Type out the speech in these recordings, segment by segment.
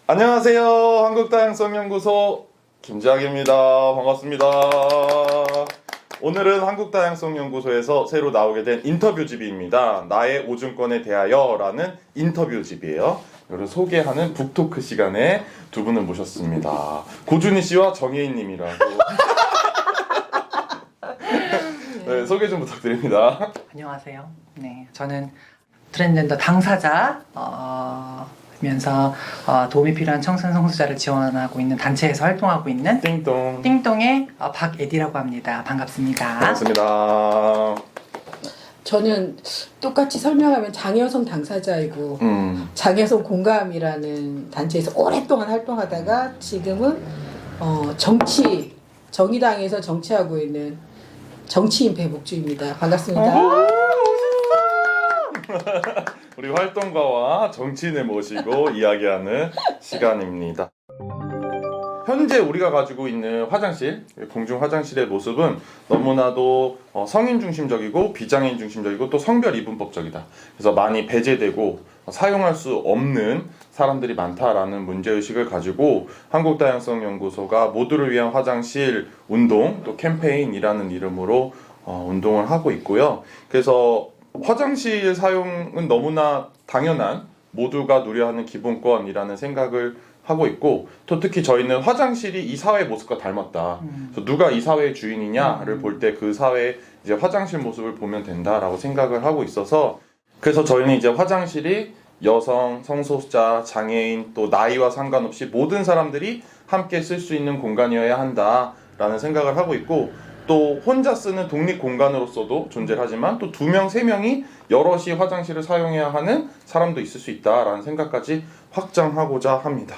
안녕하세요. 한국다양성연구소 김재학입니다. 반갑습니다. 오늘은 한국다양성연구소에서 새로 나오게 된 인터뷰집입니다. 나의 오줌권에 대하여 라는 인터뷰집이에요. 이걸 소개하는 북토크 시간에 두 분을 모셨습니다. 고준희 씨와 정혜인 님이라고. 네, 소개 좀 부탁드립니다. 안녕하세요. 네, 저는 트랜스젠더 당사자 면서 도움이 필요한 청소년 성소자를 지원하고 있는 단체에서 활동하고 있는 띵동. 띵동의 박에디라고 합니다. 반갑습니다. 반갑습니다. 저는 똑같이 설명하면 장여성 당사자이고 장여성 공감이라는 단체에서 오랫동안 활동하다가 지금은 정의당에서 정치하고 있는 정치인 배복주입니다. 반갑습니다. 우리 활동가와 정치인을 모시고 이야기하는 시간입니다. 현재 우리가 가지고 있는 화장실, 공중 화장실의 모습은 너무나도 성인 중심적이고 비장애인 중심적이고 또 성별 이분법적이다. 그래서 많이 배제되고 사용할 수 없는 사람들이 많다라는 문제의식을 가지고 한국다양성연구소가 모두를 위한 화장실 운동 또 캠페인이라는 이름으로 운동을 하고 있고요. 그래서 화장실 사용은 너무나 당연한 모두가 누려야 하는 기본권이라는 생각을 하고 있고 또 특히 저희는 화장실이 이 사회의 모습과 닮았다. 그래서 누가 이 사회의 주인이냐를 볼 때 그 사회의 이제 화장실 모습을 보면 된다라고 생각을 하고 있어서 그래서 저희는 이제 화장실이 여성, 성소수자, 장애인 또 나이와 상관없이 모든 사람들이 함께 쓸 수 있는 공간이어야 한다라는 생각을 하고 있고 또 혼자 쓰는 독립 공간으로서도 존재하지만 또 2명, 3명이 여럿이 화장실을 사용해야 하는 사람도 있을 수 있다라는 생각까지 확장하고자 합니다.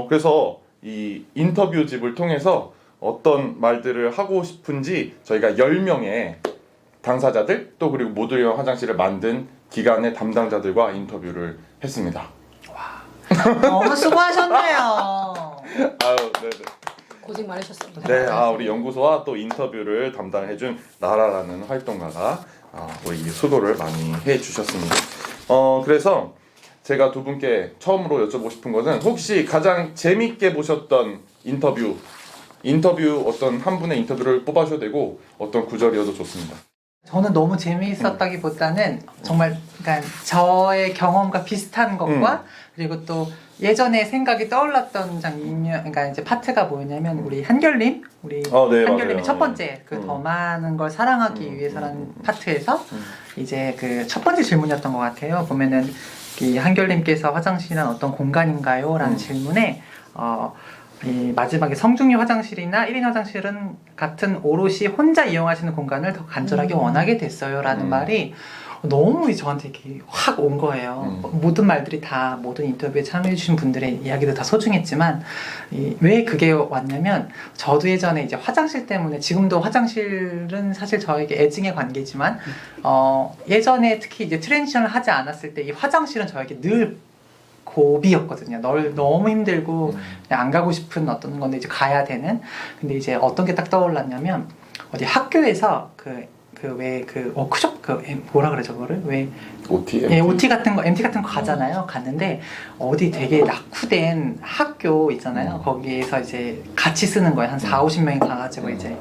그래서 이 인터뷰집을 통해서 어떤 말들을 하고 싶은지 저희가 10명의 당사자들 또 그리고 모두를 위한 화장실을 만든 기관의 담당자들과 인터뷰를 했습니다. 너무 수고하셨네요. 아유, 네네. 고생 많으셨습니다. 네, 우리 연구소와 또 인터뷰를 담당해준 나라라는 활동가가 우리 수고를 많이 해주셨습니다. 그래서 제가 두 분께 처음으로 여쭤보고 싶은 것은 혹시 가장 재밌게 보셨던 인터뷰 어떤 한 분의 인터뷰를 뽑아주셔도 되고 어떤 구절이어도 좋습니다. 저는 너무 재미있었다기보다는 정말 그러니까 저의 경험과 비슷한 것과 그리고 또 예전에 생각이 떠올랐던 장면, 그러니까 이제 파트가 뭐냐면 우리 한결님, 네, 한결님이 맞아요. 첫 번째 그 더 많은 걸 사랑하기 위해서라는 파트에서 이제 그 첫 번째 질문이었던 것 같아요. 보면은 이 한결님께서 화장실은 어떤 공간인가요? 라는 질문에 이 마지막에 성중리 화장실이나 1인 화장실은 같은 오롯이 혼자 이용하시는 공간을 더 간절하게 원하게 됐어요 라는 말이 너무 저한테 이렇게 확 온 거예요. 모든 말들이 다 모든 인터뷰에 참여해 주신 분들의 이야기도 다 소중했지만 왜 그게 왔냐면 저도 예전에 이제 화장실 때문에 지금도 화장실은 사실 저에게 애증의 관계지만 예전에 특히 이제 트랜지션을 하지 않았을 때 이 화장실은 저에게 늘 고비였거든요. 너무 힘들고 그냥 안 가고 싶은 어떤 건데 이제 가야 되는. 근데 이제 어떤 게 딱 떠올랐냐면 어디 학교에서 워크숍 뭐라 그래 저거를 왜 OT? 예, OT 같은 거, MT 같은 거 가잖아요. 갔는데 어디 되게 낙후된 학교 있잖아요. 거기에서 이제 같이 쓰는 거예요. 한 4, 50명이 가가지고 이제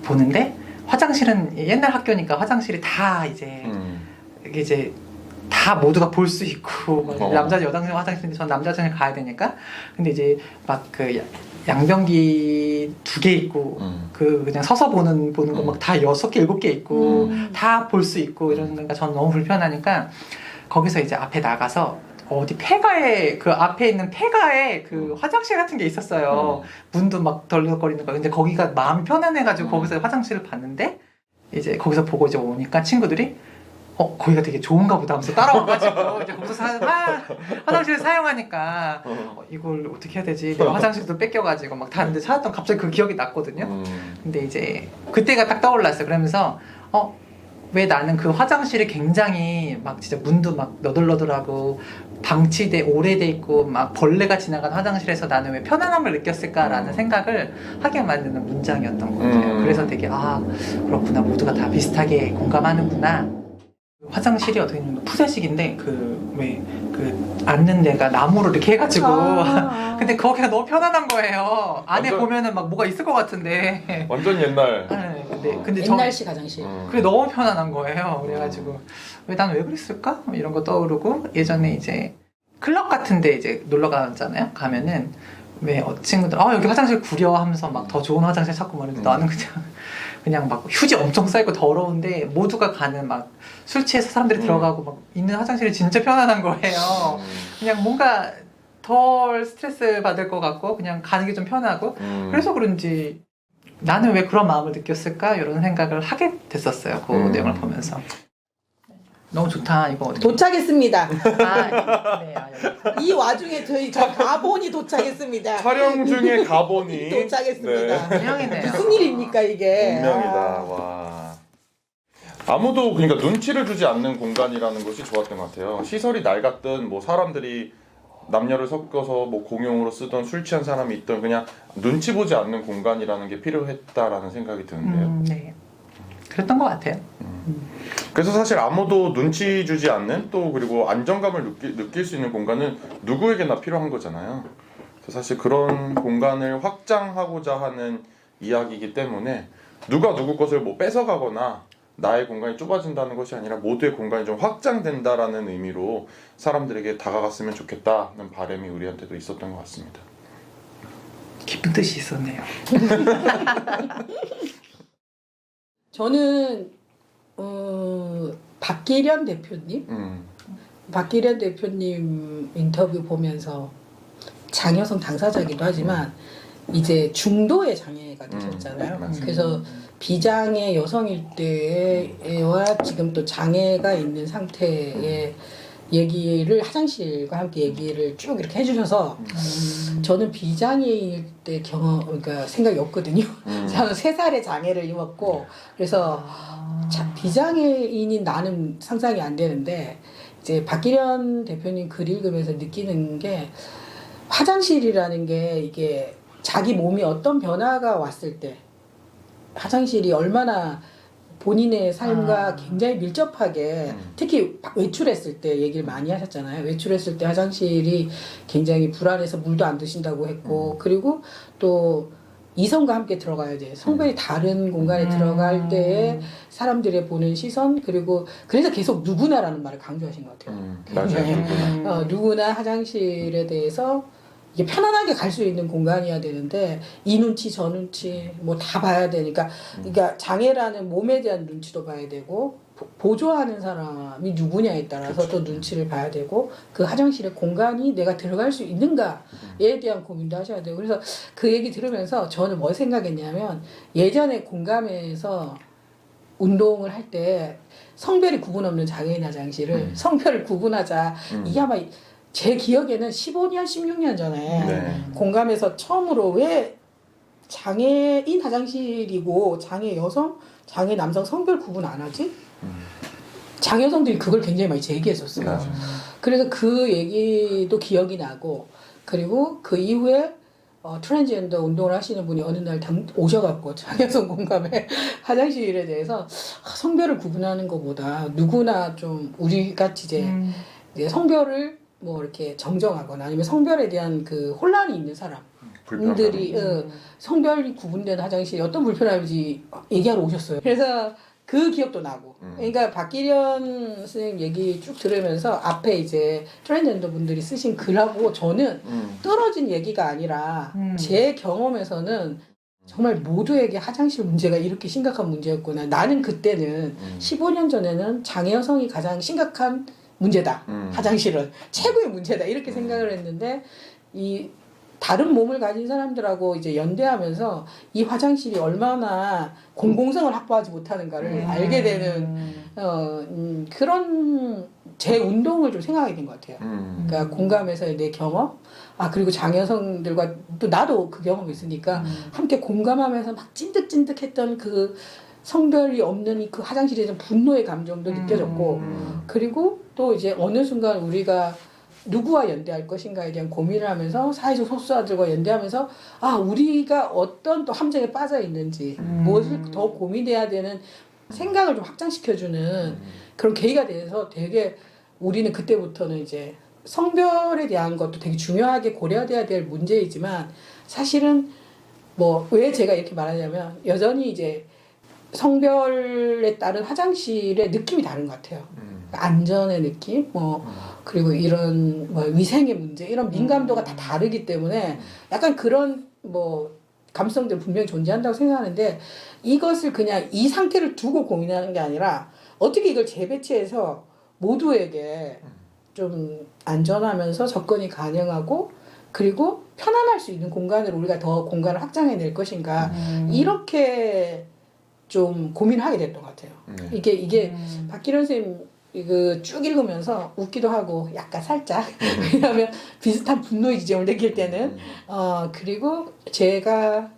보는데 화장실은 옛날 학교니까 화장실이 다 이제 이제 다 모두가 볼 수 있고 남자 여당 화장실인데 전 남자 화장실 가야 되니까 근데 이제 막 그 양변기 2개 있고 그냥 서서 보는 거 막 다 6개 7개 있고 다 볼 수 있고 이러니까 전 너무 불편하니까 거기서 이제 앞에 나가서 어디 폐가에 그 앞에 있는 폐가에 그 화장실 같은 게 있었어요. 문도 막 덜덜거리는 거. 근데 거기가 마음이 편안해가지고 거기서 화장실을 봤는데 이제 거기서 보고 이제 오니까 친구들이 거기가 되게 좋은가 보다 하면서 따라와가지고 이제 거기서 화장실을 사용하니까 이걸 어떻게 해야 되지? 내가 화장실도 뺏겨가지고 막 다른데 찾았던 갑자기 그 기억이 났거든요. 근데 이제 그때가 딱 떠올랐어요. 그러면서 왜 나는 그 화장실이 굉장히 막 진짜 문도 막 너덜너덜하고 방치돼 오래돼 있고 막 벌레가 지나간 화장실에서 나는 왜 편안함을 느꼈을까라는 생각을 하게 만드는 문장이었던 것 같아요. 그래서 되게 그렇구나 모두가 다 비슷하게 공감하는구나. 화장실이 어떻게 보면 푸세식인데 그 왜 그 앉는 데가 나무로 이렇게 해가지고 근데 거기가 너무 편안한 거예요. 안에 완전- 보면은 막 뭐가 있을 것 같은데. 완전 옛날. 네, 근데 옛날식 화장실. 그게 너무 편안한 거예요. 그래가지고 왜 난 왜 그랬을까? 뭐 이런 거 떠오르고 예전에 이제 클럽 같은데 이제 놀러 가잖아요. 가면은 왜 친구들 여기 화장실 구려 하면서 막 더 좋은 화장실 찾고 말했는데 나는 그냥 막 휴지 엄청 쌓이고 더러운데 모두가 가는 막 술 취해서 사람들이 들어가고 막 있는 화장실이 진짜 편안한 거예요. 그냥 뭔가 덜 스트레스 받을 것 같고 그냥 가는 게 좀 편하고 그래서 그런지 나는 왜 그런 마음을 느꼈을까 이런 생각을 하게 됐었어요. 그 내용을 보면서 너무 좋다 이거 어떻게 도착했습니다. 그래요. 이 와중에 저 가본이 도착했습니다. 촬영 중에 가보니 도착했습니다. 운명이네요. 무슨 일입니까 이게? 운명이다. 와. 아무도 그러니까 눈치를 주지 않는 공간이라는 것이 좋았던 것 같아요. 시설이 낡았든 뭐 사람들이 남녀를 섞어서 뭐 공용으로 쓰던 술 취한 사람이 있던 그냥 눈치 보지 않는 공간이라는 게 필요했다라는 생각이 드는데요. 네. 그랬던 것 같아요. 그래서 사실 아무도 눈치 주지 않는 또 그리고 안정감을 느낄 수 있는 공간은 누구에게나 필요한 거잖아요. 그래서 사실 그런 공간을 확장하고자 하는 이야기이기 때문에 누가 누구 것을 뭐 뺏어가거나 나의 공간이 좁아진다는 것이 아니라 모두의 공간이 좀 확장된다라는 의미로 사람들에게 다가갔으면 좋겠다는 바람이 우리한테도 있었던 것 같습니다. 깊은 뜻이 있었네요. 저는 박기련 대표님 인터뷰 보면서 장여성 당사자이기도 하지만 이제 중도의 장애가 되셨잖아요. 맞습니다. 그래서 비장애 여성일 때와 지금 또 장애가 있는 상태의 얘기를 화장실과 함께 얘기를 쭉 이렇게 해주셔서 저는 비장애일 때 그러니까 생각이 없거든요. 저는 3살의 장애를 입었고 그래서 비장애인인 나는 상상이 안 되는데 이제 박기련 대표님 글 읽으면서 느끼는 게 화장실이라는 게 이게 자기 몸이 어떤 변화가 왔을 때 화장실이 얼마나 본인의 삶과 굉장히 밀접하게 특히 외출했을 때 얘기를 많이 하셨잖아요. 외출했을 때 화장실이 굉장히 불안해서 물도 안 드신다고 했고 그리고 또 이성과 함께 들어가야 돼. 성별이 다른 공간에 들어갈 때에 사람들의 보는 시선 그리고 그래서 계속 누구나라는 말을 강조하신 것 같아요. 맞아요. 누구나 화장실에 대해서 이게 편안하게 갈 수 있는 공간이어야 되는데 이 눈치 저 눈치 뭐 다 봐야 되니까 그러니까 장애라는 몸에 대한 눈치도 봐야 되고 보조하는 사람이 누구냐에 따라서 또 눈치를 봐야 되고 그 화장실의 공간이 내가 들어갈 수 있는가에 대한 고민도 하셔야 되고 그래서 그 얘기 들으면서 저는 뭘 생각했냐면 예전에 공감에서 운동을 할 때 성별이 구분 없는 장애인 화장실을 성별을 구분하자 이게 아마 제 기억에는 15년, 16년 전에 네. 공감에서 처음으로 왜 장애인 화장실이고 장애 여성, 장애 남성 성별 구분 안 하지? 장애 여성들이 그걸 굉장히 많이 제기했었어요. 맞아. 그래서 그 얘기도 기억이 나고 그리고 그 이후에 트랜스젠더 운동을 하시는 분이 어느 날 오셔갖고 장애여성 공감에 화장실에 대해서 성별을 구분하는 것보다 누구나 좀 우리 같이 이제 성별을 뭐 이렇게 정정하거나 아니면 성별에 대한 그 혼란이 있는 사람들이 성별이 구분된 화장실이 어떤 불편함인지 얘기하러 오셨어요. 그래서 그 기억도 나고. 그러니까 박기련 선생님 얘기 쭉 들으면서 앞에 이제 트랜스젠더 분들이 쓰신 글하고 저는 떨어진 얘기가 아니라 제 경험에서는 정말 모두에게 화장실 문제가 이렇게 심각한 문제였구나. 나는 그때는 15년 전에는 장애 여성이 가장 심각한 문제다. 화장실은 최고의 문제다. 이렇게 생각을 했는데 이 다른 몸을 가진 사람들하고 이제 연대하면서 이 화장실이 얼마나 공공성을 확보하지 못하는가를 알게 되는 그런 제 운동을 좀 생각하게 된 것 같아요. 그러니까 공감에서의 내 경험, 그리고 장여성들과 또 나도 그 경험이 있으니까 함께 공감하면서 막 찐득찐득했던 그 성별이 없는 그 화장실에 대한 분노의 감정도 느껴졌고 그리고 또 이제 어느 순간 우리가 누구와 연대할 것인가에 대한 고민을 하면서 사회적 소수자들과 연대하면서 우리가 어떤 또 함정에 빠져 있는지 무엇을 더 고민해야 되는 생각을 좀 확장시켜주는 그런 계기가 돼서 되게 우리는 그때부터는 이제 성별에 대한 것도 되게 중요하게 고려돼야 될 문제이지만 사실은 뭐 왜 제가 이렇게 말하냐면 여전히 이제 성별에 따른 화장실의 느낌이 다른 것 같아요. 안전의 느낌, 뭐 그리고 이런 뭐 위생의 문제, 이런 민감도가 다 다르기 때문에 약간 그런 뭐 감성들 분명히 존재한다고 생각하는데 이것을 그냥 이 상태를 두고 고민하는 게 아니라 어떻게 이걸 재배치해서 모두에게 좀 안전하면서 접근이 가능하고 그리고 편안할 수 있는 공간을 우리가 더 공간을 확장해 낼 것인가 이렇게 좀 고민을 하게 됐던 것 같아요. 이게 박기련 선생님 이거 쭉 읽으면서 웃기도 하고 약간 살짝 왜냐하면 비슷한 분노의 지점을 느낄 때는 그리고 제가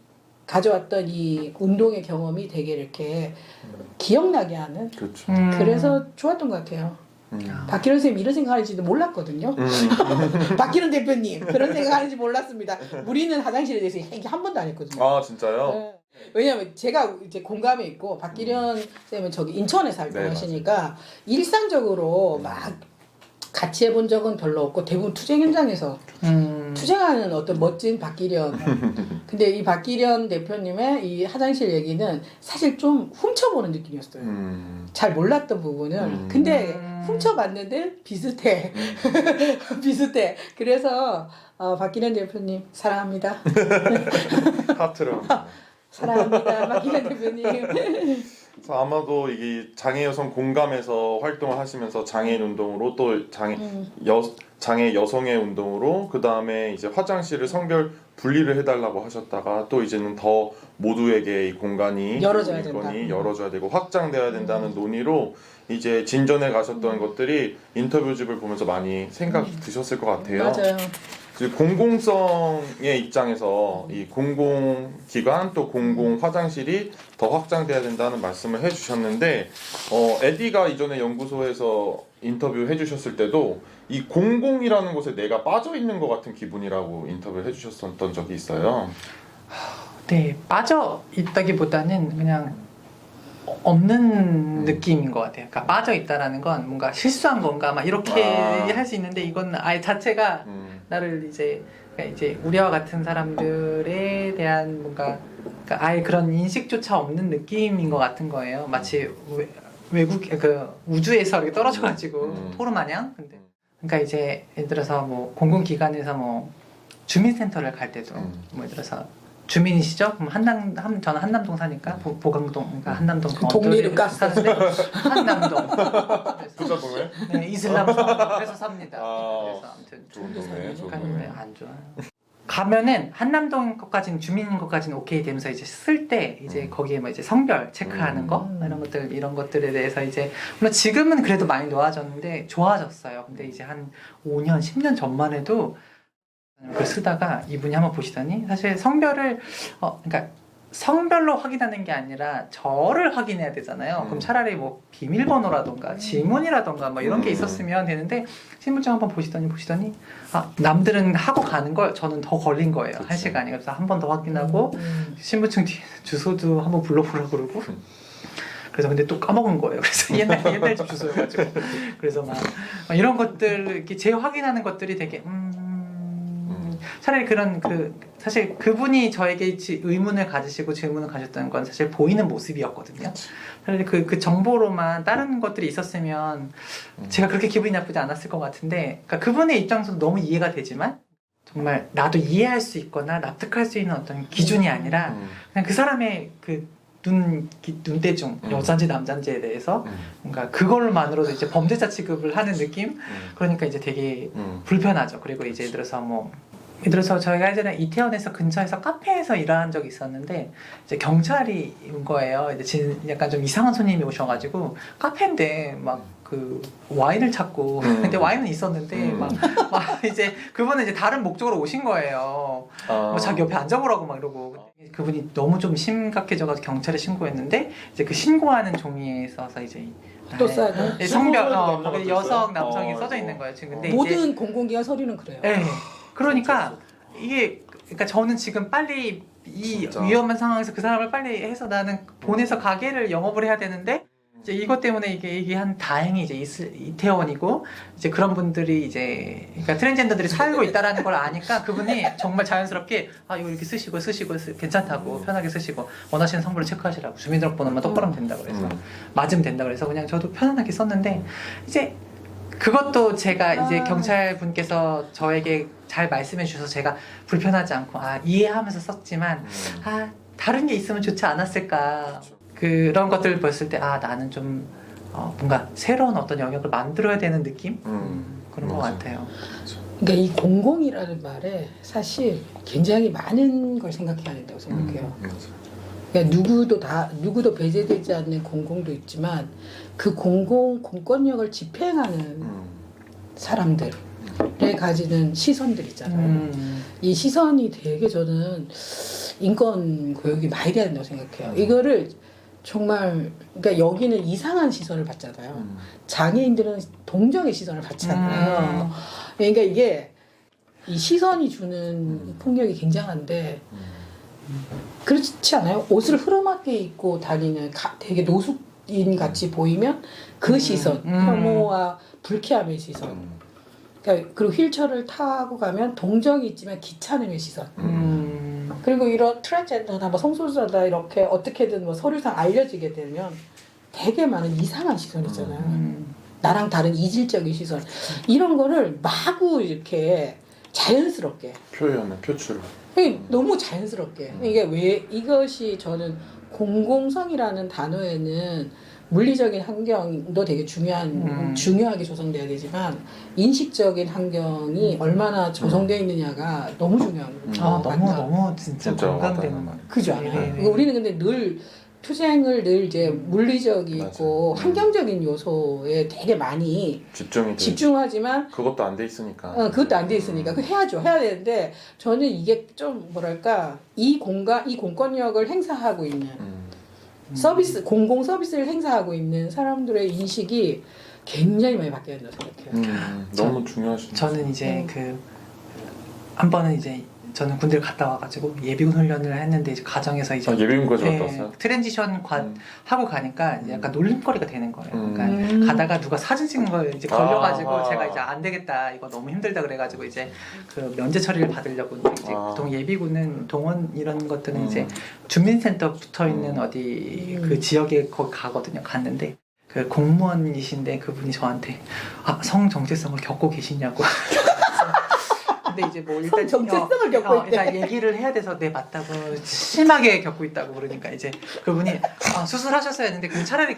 가져왔던 이 운동의 경험이 되게 이렇게 기억나게 하는 그렇죠. 그래서 좋았던 것 같아요. 박기련 선생님 이런 생각하는지도 몰랐거든요. 박기련 대표님 그런 생각하는지 몰랐습니다. 우리는 화장실에 대해서 얘기 한 번도 안 했거든요. 아 진짜요? 네. 왜냐면 제가 이제 공감이 있고 박기련 쌤은 저기 인천에 살고 네, 하시니까 일상적으로 막 같이 해본 적은 별로 없고 대부분 투쟁 현장에서 투쟁하는 어떤 멋진 박기련. 근데 이 박기련 대표님의 이 화장실 얘기는 사실 좀 훔쳐보는 느낌이었어요. 잘 몰랐던 부분을. 근데 훔쳐봤는데 비슷해. 비슷해. 그래서 박기련 대표님 사랑합니다. 하트를. 사랑합니다. 박기련 대표님. 그래서 아마도 이게 장애 여성 공감에서 활동을 하시면서 장애인 운동으로 또 장애 여성의 운동으로 그 다음에 이제 화장실을 성별 분리를 해달라고 하셨다가 또 이제는 더 모두에게 이 공간이 열어줘야 된다. 열어줘야 되고 확장돼야 된다는 논의로 이제 진전해 가셨던 것들이 인터뷰집을 보면서 많이 생각 드셨을 것 같아요. 맞아요. 공공성의 입장에서 이 공공기관 또 공공 화장실이 더 확장돼야 된다는 말씀을 해주셨는데 에디가 이전에 연구소에서 인터뷰 해주셨을 때도 이 공공이라는 곳에 내가 빠져 있는 것 같은 기분이라고 인터뷰를 해주셨던 적이 있어요. 네, 빠져 있다기보다는 그냥 없는 느낌인 것 같아요. 그러니까 빠져 있다라는 건 뭔가 실수한 건가 막 이렇게 할 수 있는데 이건 아예 자체가 나를 그러니까 이제 우리와 같은 사람들에 대한 뭔가 그러니까 아예 그런 인식조차 없는 느낌인 것 같은 거예요. 마치 외국 그 우주에서 이렇게 떨어져가지고 토르 마냥. 근데 그러니까 이제 예를 들어서 뭐 공공기관에서 뭐 주민센터를 갈 때도 뭐 예를 들어서 주민이시죠? 그럼 저는 한남동 사니까 보강동 그러니까 한남동 동리를 깠어. 사는데 한남동 부자동에? 네, 이슬람 성에서 삽니다. 그래서 아무튼 좋은 동네, 좋은 가는데 안 좋아요. 가면은 한남동 것까지는 주민인 것까지는 오케이 되면서 이제 쓸 때 이제 거기에 뭐 이제 성별 체크하는 거 이런 것들에 대해서 이제 물론 지금은 그래도 많이 좋아졌는데 좋아졌어요. 근데 이제 한 5년 10년 전만 해도 그걸 쓰다가 이분이 한번 보시더니 사실 성별을 그러니까 성별로 확인하는 게 아니라 저를 확인해야 되잖아요. 그럼 차라리 뭐 비밀번호라던가 지문이라던가 뭐 이런 게 있었으면 되는데 신분증 한번 보시더니 남들은 하고 가는 걸 저는 더 걸린 거예요. 그치. 1시간이. 그래서 한 번 더 확인하고 신분증 뒤에 주소도 한번 불러보라고 그러고 그래서 근데 또 까먹은 거예요. 그래서 옛날 집 주소여가지고 그래서 막 이런 것들 이렇게 재확인하는 것들이 되게 차라리 그런 사실 그분이 저에게 의문을 가지시고 질문을 가졌던 건 사실 보이는 모습이었거든요. 차라리 그 정보로만 다른 것들이 있었으면 제가 그렇게 기분이 나쁘지 않았을 것 같은데, 그러니까 그분의 입장에서도 너무 이해가 되지만 정말 나도 이해할 수 있거나 납득할 수 있는 어떤 기준이 아니라 그냥 그 사람의 그 눈대중 여잔지 남잔지에 대해서 뭔가 그걸로만으로도 이제 범죄자 취급을 하는 느낌. 그러니까 이제 되게 불편하죠. 그리고 이제 예를 들어서 저희가 예전에 이태원에서 근처에서 카페에서 일한 적이 있었는데 이제 경찰이 온 거예요. 이제 약간 좀 이상한 손님이 오셔가지고 카페인데 막 그 와인을 찾고 근데 와인은 있었는데 막 이제 그분은 이제 다른 목적으로 오신 거예요. 뭐 자기 옆에 앉아보라고 막 이러고 그분이 너무 좀 심각해져가지고 경찰에 신고했는데 이제 그 신고하는 종이에 있어서 이제 또 써야 돼? 성별 여성 남성이 써져 있는 거예요 지금. 근데 모든 공공기관 서류는 그래요. 네. 그러니까 이게 그러니까 저는 지금 빨리 이 진짜. 위험한 상황에서 그 사람을 빨리 해서 나는 보내서 가게를 영업을 해야 되는데 이제 이것 때문에 이게 한 다행히 이제 이태원이고 이제 그런 분들이 이제 그러니까 트랜스젠더들이 살고 있다라는 걸 아니까 그분이 정말 자연스럽게 아 이거 이렇게 쓰시고 괜찮다고 편하게 쓰시고 원하시는 성별을 체크하시라고 주민등록번호만 똑바로 하면 된다 그래서 맞으면 된다 그래서 그냥 저도 편안하게 썼는데 이제 그것도 제가 이제 경찰 분께서 저에게 잘 말씀해 주셔서 제가 불편하지 않고 아 이해하면서 썼지만 아 다른 게 있으면 좋지 않았을까 그런 것들을 봤을 때 아 나는 좀 뭔가 새로운 어떤 영역을 만들어야 되는 느낌 그런 것 맞아. 같아요. 그러니까 이 공공이라는 말에 사실 굉장히 많은 걸 생각해야 된다고 생각해요. 그러니까 누구도 배제되지 않는 공공도 있지만 그 공권력을 집행하는 사람들의 가지는 시선들 있잖아요. 이 시선이 되게 저는 인권 교육이 많이 돼야 된다고 생각해요. 이거를 정말 그러니까 여기는 이상한 시선을 받잖아요. 장애인들은 동정의 시선을 받잖아요. 그러니까 이게 이 시선이 주는 폭력이 굉장한데 그렇지 않아요? 옷을 흐름하게 입고 다니는 되게 노숙인 같이 보이면 그 시선, 혐오와 불쾌함의 시선. 그러니까 그리고 휠체어를 타고 가면 동정이 있지만 귀찮음의 시선. 그리고 이런 트랜스젠더나 뭐 성소수자다 이렇게 어떻게든 뭐 서류상 알려지게 되면 되게 많은 이상한 시선이잖아요. 나랑 다른 이질적인 시선. 이런 거를 마구 이렇게 자연스럽게 표현은 표출. 너무 자연스럽게 이게 왜 이것이 저는 공공성이라는 단어에는 물리적인 환경도 되게 중요하게 조성돼야 되지만 인식적인 환경이 얼마나 조성되어 있느냐가 너무 중요한 거예요. 너무 진짜 공감되는 말. 그죠 않아요? 네. 우리는 근데 늘 투쟁을 늘 이제 물리적이고 환경적인 요소에 되게 많이 집중하지만 그것도 안 돼 있으니까. 그것도 안 돼 있으니까 그 해야 되는데 저는 이게 좀 뭐랄까 이 공권력을 행사하고 있는 공공 서비스를 행사하고 있는 사람들의 인식이 굉장히 많이 바뀌어야 된다고 생각해요. 너무 중요하신. 저는 이제 한 번은 이제 저는 군대를 갔다 와가지고 예비군 훈련을 했는데 이제 가정에서 이제 예비군까지 갔다 왔어요? 트랜지션 하고 가니까 이제 약간 놀림거리가 되는 거예요. 그러니까 가다가 누가 사진 찍은 거 이제 걸려가지고 제가 이제 안 되겠다 이거 너무 힘들다 그래가지고 이제 그 면제 처리를 받으려고 이제 보통 예비군은 동원 이런 것들은 이제 주민센터 붙어 있는 어디 그 지역에 거기 가거든요. 갔는데 그 공무원이신데 그분이 저한테 성 정체성을 겪고 계시냐고. 근데 이제 뭐 일단 정체성을 겪고 있대. 일단 얘기를 해야 돼서 네 맞다고 심하게 겪고 있다고 그러니까 이제 그분이 수술하셨어야 했는데 그럼 차라리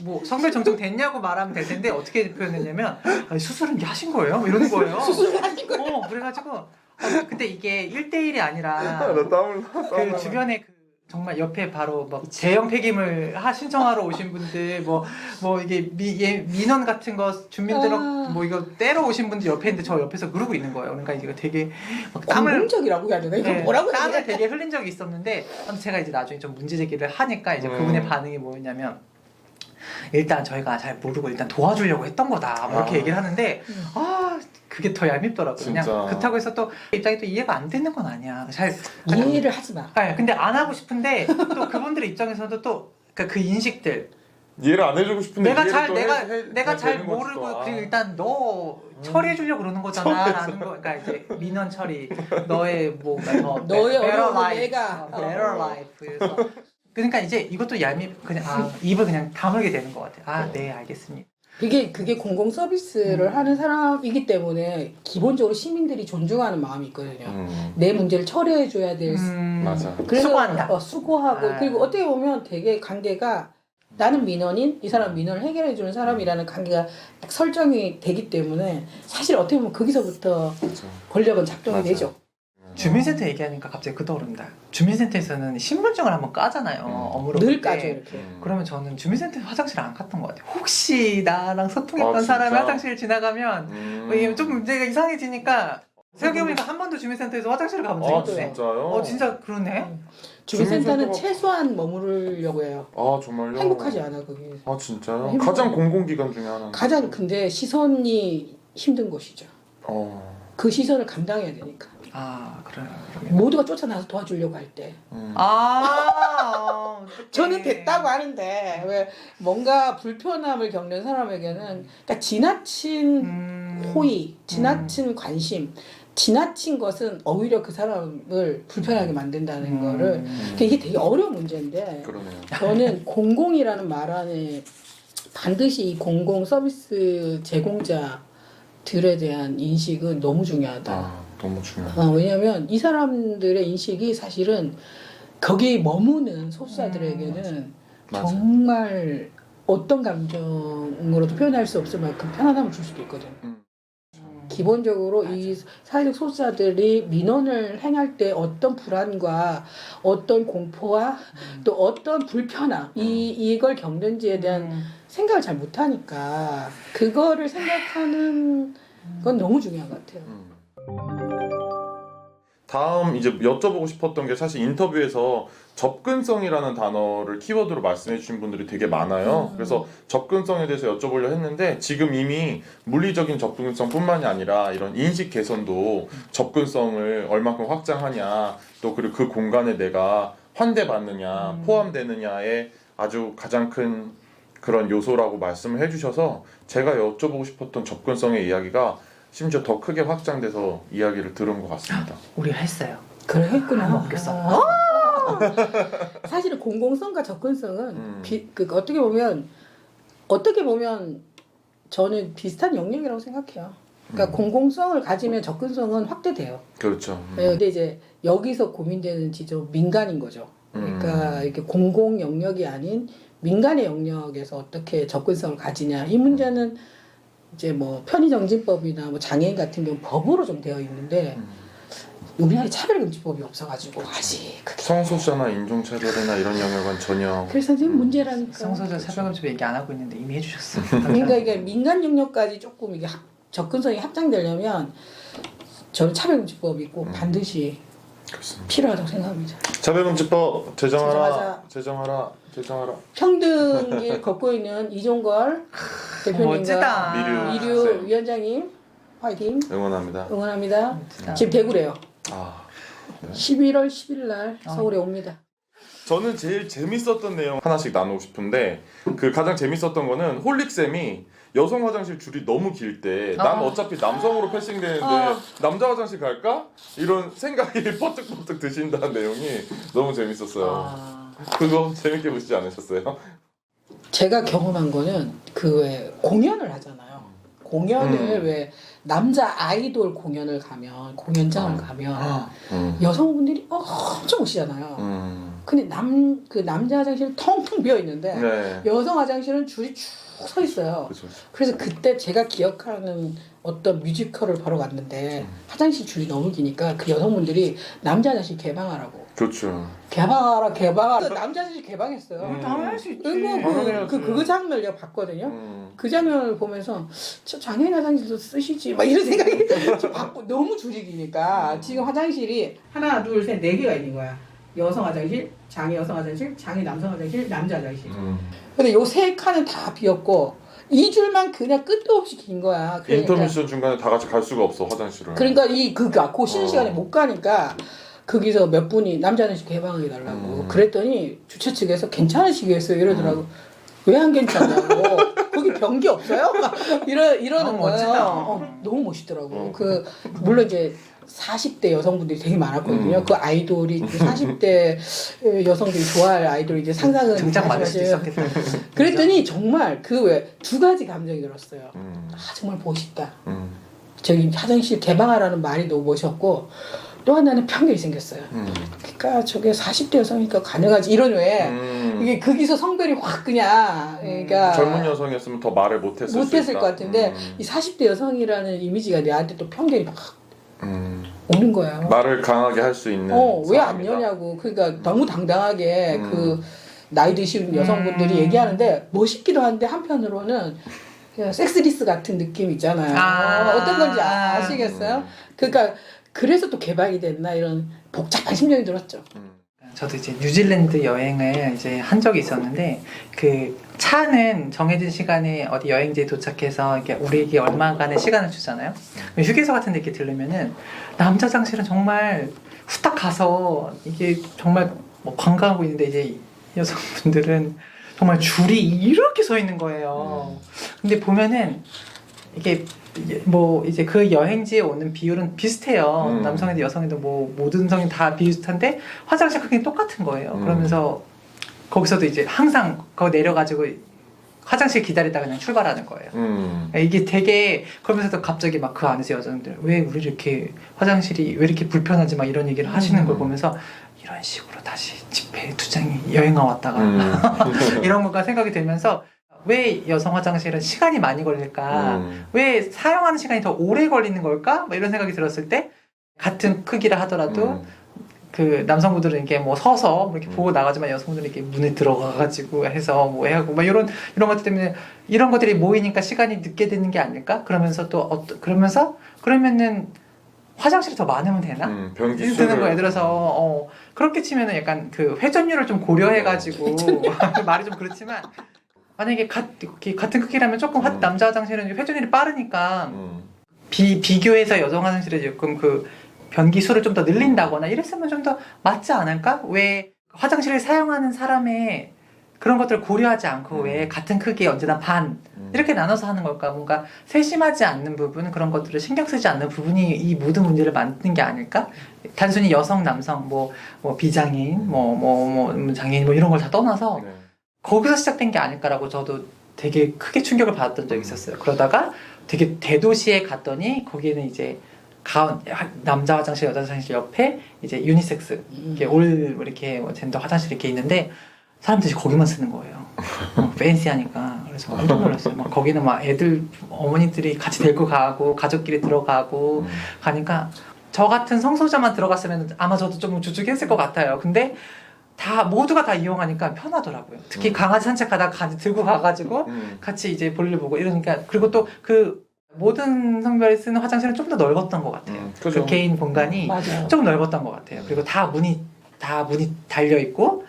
뭐 성별 정정 됐냐고 말하면 될 텐데 어떻게 표현했냐면 수술은 하신 거예요? 뭐 이러는 거예요. 수술을 하신 거예요? 그래가지고 근데 이게 1대1이 아니라 나 땀을 그 주변에 정말 옆에 바로 막 대형 폐기물 신청하러 오신 분들 뭐 이게 민원 같은 거 주민등록 뭐 이거 떼러 오신 분들 옆에 있는데 저 옆에서 그러고 있는 거예요. 그러니까 이거 되게 막 공공적이라고 해야 되나? 이거 뭐라고 해야 땀을 되게 흘린 적이 있었는데 제가 이제 나중에 좀 문제 제기를 하니까 이제 그분의 반응이 뭐였냐면 일단 저희가 잘 모르고 일단 도와주려고 했던 거다 뭐 이렇게 얘기를 하는데 그게 더 얄밉더라고요. 그냥 그렇다고 해서 또 입장이 또 이해가 안 되는 건 아니야. 잘 이해를 하지 마. 근데 안 하고 싶은데 또 그분들의 입장에서도 또 그 인식들 이해를 안 해주고 싶은데 내가 잘 모르고 그리고 일단 너 처리해 주려고 그러는 거잖아라는 거. 그러니까 이제 민원 처리 너의 뭔가 더 너의 better 어려움을 life, 내가 better life. 그래서 그러니까 이제 이것도 그냥 입을 그냥 다물게 되는 것 같아. 네 알겠습니다. 그게 공공 서비스를 하는 사람이기 때문에 기본적으로 시민들이 존중하는 마음이 있거든요. 내 문제를 처리해 줘야 될. 맞아. 그래서 수고한다. 수고하고 그리고 어떻게 보면 되게 관계가 나는 민원인, 이 사람 민원을 해결해 주는 사람이라는 관계가 딱 설정이 되기 때문에 사실 어떻게 보면 거기서부터 권력은 작동이 되죠. 주민센터 얘기하니까 갑자기 그 떠오른다. 주민센터에서는 신분증을 한번 까잖아요. 업무로 늘 까죠 이렇게. 그러면 저는 주민센터 화장실 안 갔던 것 같아요. 혹시 나랑 소통했던 진짜? 사람이 화장실 지나가면 이게 좀 문제가 이상해지니까 생각해보니까 한 번도 주민센터에서 화장실을 가본 적이 없네. 진짜요? 진짜 그러네. 주민센터는 최소한 머무르려고 해요. 정말요? 행복하지 않아 거기. 진짜요? 가장 공공기관 중에 하나. 가장 근데 시선이 힘든 곳이죠. 그 시선을 감당해야 되니까. 그래요. 모두가 쫓아나서 도와주려고 할 때. 어떡해. 저는 됐다고 하는데 왜 뭔가 불편함을 겪는 사람에게는 그러니까 지나친 호의, 지나친 관심, 지나친 것은 오히려 그 사람을 불편하게 만든다는 거를 그러니까 이게 되게 어려운 문제인데 그러네요. 저는 공공이라는 말 안에 반드시 이 공공 서비스 제공자들에 대한 인식은 너무 중요하다. 너무 중요하다. 왜냐하면 이 사람들의 인식이 사실은 거기 머무는 소수자들에게는 맞아. 정말 어떤 감정으로도 표현할 수 없을 만큼 편안함을 줄 수도 있거든. 기본적으로 이 사회적 소수자들이 민원을 행할 때 어떤 불안과 어떤 공포와 또 어떤 불편함 이걸 겪는지에 대한 생각을 잘 못하니까 그거를 생각하는 건 너무 중요한 것 같아요. 다음 이제 여쭤보고 싶었던 게 사실 인터뷰에서 접근성이라는 단어를 키워드로 말씀해 주신 분들이 되게 많아요. 그래서 접근성에 대해서 여쭤보려 했는데 지금 이미 물리적인 접근성뿐만이 아니라 이런 인식 개선도 접근성을 얼마큼 확장하냐 또 그리고 그 공간에 내가 환대받느냐 포함되느냐에 아주 가장 큰 그런 요소라고 말씀을 해주셔서 제가 여쭤보고 싶었던 접근성의 이야기가 심지어 더 크게 확장돼서 이야기를 들은 것 같습니다. 우리가 했어요. 그래 했구나. 먹겠어. 사실은 공공성과 접근성은 어떻게 보면 저는 비슷한 영역이라고 생각해요. 그러니까 공공성을 가지면 접근성은 확대돼요. 그렇죠. 네, 근데 이제 여기서 고민되는 지점 민간인 거죠. 그러니까 이렇게 공공 영역이 아닌 민간의 영역에서 어떻게 접근성을 가지냐 이 문제는 이제 뭐 편의정신법이나 뭐 장애인 같은 경우 법으로 좀 되어 있는데 우리나라에 차별금지법이 없어가지고 아직 그게 성소수자나 인종차별이나 이런 영역은 전혀 그래서 지금 문제라니까. 성소자 차별금지 얘기 안 하고 있는데 이미 해주셨어. 그러니까 이게 민간 영역까지 조금 이게 접근성이 확장되려면 저는 차별금지법이 꼭 반드시 그렇습니다. 필요하다고 생각합니다. 차별금지법 제정하라. 평등길 걷고 있는 이종걸 대표님과 멋지다. 이류 쌤. 위원장님 화이팅 응원합니다. 응원합니다. 멋지다. 지금 대구래요. 네. 11월 10일 날 서울에 옵니다. 저는 제일 재밌었던 내용 하나씩 나누고 싶은데 그 가장 재밌었던 거는 홀릭쌤이 여성 화장실 줄이 너무 길 때 난 어차피 남성으로 패싱되는데 남자 화장실 갈까? 이런 생각이 퍼뜩퍼뜩 드신다는 내용이 너무 재밌었어요. 그거 재밌게 보시지 않으셨어요? 제가 경험한 거는 그 왜 공연을 하잖아요. 공연을 왜 남자 아이돌 공연을 가면 공연장을 가면 여성분들이 엄청 오시잖아요. 근데 그 남자 화장실은 텅텅 비어 있는데 네. 여성 화장실은 줄이 쭉 서 있어요. 그렇죠. 그래서 그때 제가 기억하는 어떤 뮤지컬을 보러 갔는데 화장실 줄이 너무 기니까 그 여성분들이 남자 화장실 개방하라고. 그렇죠. 개방하라. 남자 화장실 개방했어요. 당연할 수 있지. 그 장면을 내가 봤거든요. 그 장면을 보면서 저 장애인 화장실도 쓰시지 막 이런 생각이 좀 받고 너무 줄이 기니까 지금 화장실이 하나 둘 셋 네 개가 있는 거야. 여성 화장실, 장애 여성 화장실, 장애 남성 화장실, 남자 화장실. 근데 요 세 칸은 다 비었고 이 줄만 그냥 끝도 없이 긴 거야. 그러니까, 인터미션 중간에 다 같이 갈 수가 없어 화장실을. 그러니까 그 쉬는 시간에 못 가니까 거기서 몇 분이 남자 화장실 개방해 달라고 그랬더니 주최 측에서 괜찮으시겠어요 이러더라고. 왜 안 괜찮냐고. 거기 변기 없어요? 이러는 거예요. 너무 멋있더라고. 물론 이제 40대 여성분들이 되게 많았거든요. 그 아이돌이 40대 여성들이 좋아할 아이돌이 이제 상상은 등장 많을 수도 있었겠다. 그랬더니 정말 그 왜 두 가지 감정이 들었어요. 정말 멋있다. 저기 화장실 개방하라는 말이 너무 멋있었고 또 하나는 편견이 생겼어요. 그러니까 저게 40대 여성이니까 가능하지 이런 왜 이게 거기서 성별이 확 그냥 그러니까 젊은 여성이었으면 더 말을 못했을 것 같은데 이 40대 여성이라는 이미지가 내한테 또 편견이 막 오는 거야. 말을 강하게 할 수 있는 왜 안 여냐고. 그러니까 너무 당당하게 그 나이 드신 여성분들이 얘기하는데 멋있기도 한데 한편으로는 그냥 섹스리스 같은 느낌 있잖아요. 어떤 건지 아시겠어요? 그러니까 그래서 또 개방이 됐나 이런 복잡한 심정이 들었죠. 저도 이제 뉴질랜드 여행을 이제 한 적이 있었는데 그 차는 정해진 시간에 어디 여행지에 도착해서 이렇게 우리에게 얼마간의 시간을 주잖아요. 휴게소 같은 데 이렇게 들르면은 남자 화장실은 정말 후딱 가서 이게 정말 뭐 관광하고 있는데 이제 여성분들은 정말 줄이 이렇게 서 있는 거예요. 근데 보면은 이게 뭐 이제 그 여행지에 오는 비율은 비슷해요. 남성이든 여성이든 뭐 모든 성이 다 비슷한데 화장실 크기는 똑같은 거예요. 그러면서 거기서도 이제 항상 거기 내려가지고 화장실 기다리다가 그냥 출발하는 거예요. 이게 되게 그러면서도 갑자기 막 그 안에서 여자분들 왜 우리 이렇게 화장실이 왜 이렇게 불편하지 막 이런 얘기를 하시는 걸 보면서 이런 식으로 다시 집회 투쟁이 여행가 왔다가 이런 것과 생각이 들면서 왜 여성 화장실은 시간이 많이 걸릴까? 왜 사용하는 시간이 더 오래 걸리는 걸까? 뭐 이런 생각이 들었을 때 같은 크기라 하더라도 그 남성분들은 이렇게 뭐 서서 뭐 이렇게 보고 나가지만 여성분들은 이렇게 문에 들어가가지고 해서 뭐 해하고 막 이런 것들 때문에 이런 것들이 모이니까 시간이 늦게 되는 게 아닐까? 그러면서 또 그러면은 화장실이 더 많으면 되나? 변기 이렇게 드는 거예요. 들어서 그렇게 치면은 약간 그 회전율을 좀 고려해가지고 말이 좀 그렇지만 만약에 같은 크기라면 조금 남자 화장실은 회전율이 빠르니까 비교해서 여성 화장실에 조금 그 변기 수를 좀 더 늘린다거나 이랬으면 좀 더 맞지 않을까? 왜 화장실을 사용하는 사람의 그런 것들을 고려하지 않고 왜 같은 크기에 언제나 반 이렇게 나눠서 하는 걸까? 뭔가 세심하지 않는 부분 그런 것들을 신경 쓰지 않는 부분이 이 모든 문제를 만드는 게 아닐까? 단순히 여성, 남성, 뭐 비장애인, 뭐 장애인 뭐 이런 걸 다 떠나서 거기서 시작된 게 아닐까라고 저도 되게 크게 충격을 받았던 적이 있었어요. 그러다가 되게 대도시에 갔더니 거기는 이제 남자 화장실, 여자 화장실 옆에 이제 유니섹스 이렇게 이렇게 젠더 화장실 이렇게 있는데 사람들이 거기만 쓰는 거예요. 팬시하니까. 그래서 깜짝 놀랐어요. 막 거기는 막 애들 어머니들이 같이 데리고 가고 가족끼리 들어가고 가니까 저 같은 성소자만 들어갔으면 아마 저도 좀 주축했을 것 같아요. 근데 모두가 다 이용하니까 편하더라고요. 특히 강아지 산책하다가 들고 가가지고 같이 이제 볼일 보고 이러니까 그리고 또 그 모든 성별이 쓰는 화장실은 좀 더 넓었던 것 같아요. 그 개인 공간이 좀 넓었던 것 같아요. 그리고 다 문이 달려 있고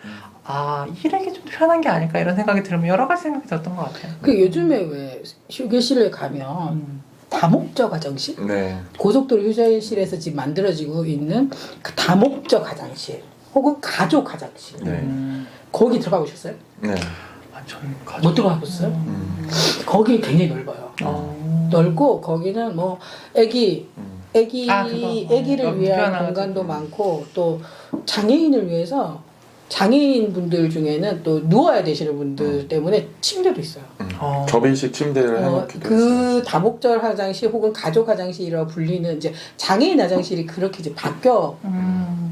이렇게 좀 편한 게 아닐까 이런 생각이 들으면 여러 가지 생각이 들었던 것 같아요. 그 요즘에 왜 휴게실에 가면 다목적 화장실? 네. 고속도로 휴게실에서 지금 만들어지고 있는 그 다목적 화장실 혹은 가족 화장실. 네. 거기 들어가 보셨어요? 네. 저는 못 들어가 보셨어요? 거기 굉장히 넓어요. 넓고 거기는 뭐 애기를 위한 공간도 많고 또 장애인을 위해서 장애인 분들 중에는 또 누워야 되시는 분들 때문에 침대도 있어요. 접이식 침대를 해놓기도 그 했어요. 다목적 화장실 혹은 가족 화장실이라고 불리는 이제 장애인 화장실이 그렇게 이제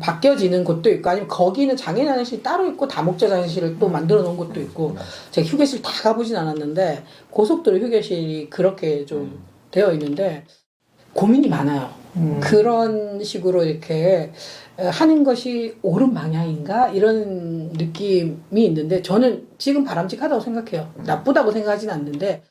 바뀌어지는 곳도 있고 아니면 거기는 장애인 화장실이 따로 있고 다목적 화장실을 또 만들어 놓은 곳도 있고 제가 휴게실 다 가보진 않았는데 고속도로 휴게실이 그렇게 좀 되어 있는데 고민이 많아요. 그런 식으로 이렇게 하는 것이 옳은 방향인가 이런 느낌이 있는데 저는 지금 바람직하다고 생각해요. 나쁘다고 생각하진 않는데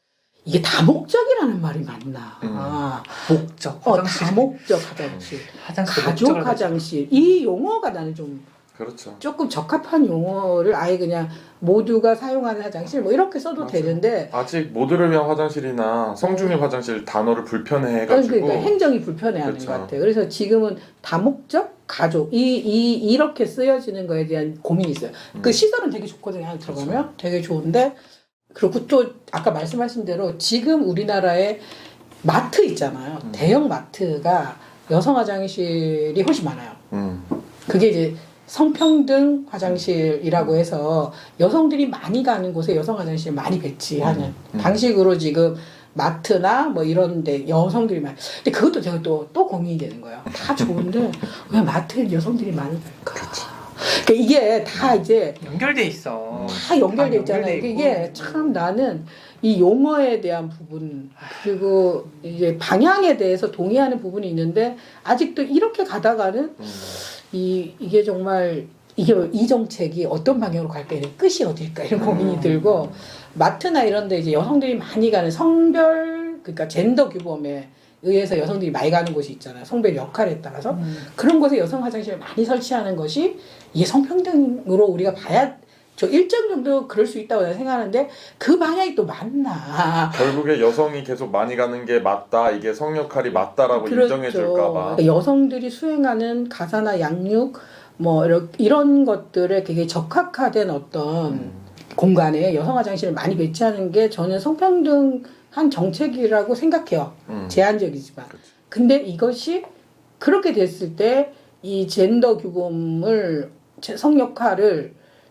이게 다목적이라는 말이 맞나? 목적 다목적 화장실, 가족 화장실 이 용어가 나는 좀 그렇죠. 조금 적합한 용어를 아예 그냥 모두가 사용하는 화장실 뭐 이렇게 써도 맞아요. 되는데 아직 모두를 위한 화장실이나 성중일 화장실 단어를 불편해해가지고 그러니까 행정이 불편해하는 그렇죠. 것 같아요. 그래서 지금은 다목적 가족 이렇게 쓰여지는 거에 대한 고민이 있어요. 그 시설은 되게 좋거든요. 안에 들어가면 그렇죠. 되게 좋은데 그리고 또 아까 말씀하신 대로 지금 우리나라에 마트 있잖아요. 대형 마트가 여성 화장실이 훨씬 많아요. 그게 이제 성평등 화장실이라고 해서 여성들이 많이 가는 곳에 여성 화장실 많이 배치하는 방식으로 지금 마트나 뭐 이런데 여성들이 많이. 근데 그것도 제가 또 고민이 되는 거예요. 다 좋은데 왜 마트에 여성들이 많이 갈까? 그러니까 이게 다 이제 연결돼 있어. 다 연결돼 있잖아요. 이게 참 나는 이 용어에 대한 부분 그리고 이제 방향에 대해서 동의하는 부분이 있는데 아직도 이렇게 가다가는 이게 정말 이 정책이 어떤 방향으로 갈까 이런 끝이 어딜까 이런 고민이 들고 마트나 이런 데 이제 여성들이 많이 가는 성별 그러니까 젠더 규범에 의해서 여성들이 많이 가는 곳이 있잖아요. 성별 역할에 따라서 그런 곳에 여성 화장실을 많이 설치하는 것이 이게 성평등으로 우리가 봐야 저 일정 정도 그럴 수 있다고 내가 생각하는데 그 방향이 또 맞나? 결국에 여성이 계속 많이 가는 게 맞다, 이게 성 역할이 맞다라고 그렇죠. 인정해줄까봐. 그러니까 여성들이 수행하는 가사나 양육 뭐 이런 것들에 되게 적합화된 어떤 공간에 여성 화장실을 많이 배치하는 게 저는 성평등한 정책이라고 생각해요. 제한적이지만. 그치. 근데 이것이 그렇게 됐을 때 이 젠더 규범을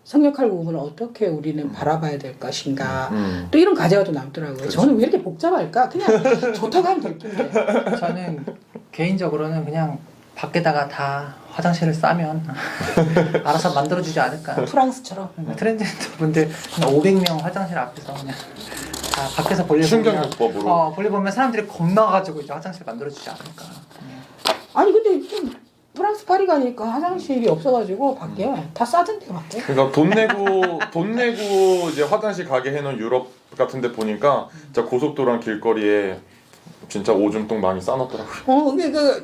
성역할 부분을 어떻게 우리는 바라봐야 될 것인가. 또 이런 과제가 또 남더라고요. 그렇죠. 저는 왜 이렇게 복잡할까? 그냥 좋다고 하면 될 텐데. 저는 개인적으로는 그냥 밖에다가 다 화장실을 싸면 알아서 만들어주지 않을까. 프랑스처럼. 트랜스젠더 분들 그냥 500명 화장실 앞에서 그냥 다 밖에서 볼일 보면 충격요법으로. 볼일 보면 사람들이 겁나가지고 이제 화장실 만들어주지 않을까. 아니 근데 좀 프랑스 파리 가니까 화장실이 없어가지고 밖에 다 싸던데 밖에. 그러니까 돈 내고 이제 화장실 가게 해놓은 유럽 같은데 보니까 진짜 고속도로랑 길거리에 진짜 오줌똥 많이 싸놨더라고요.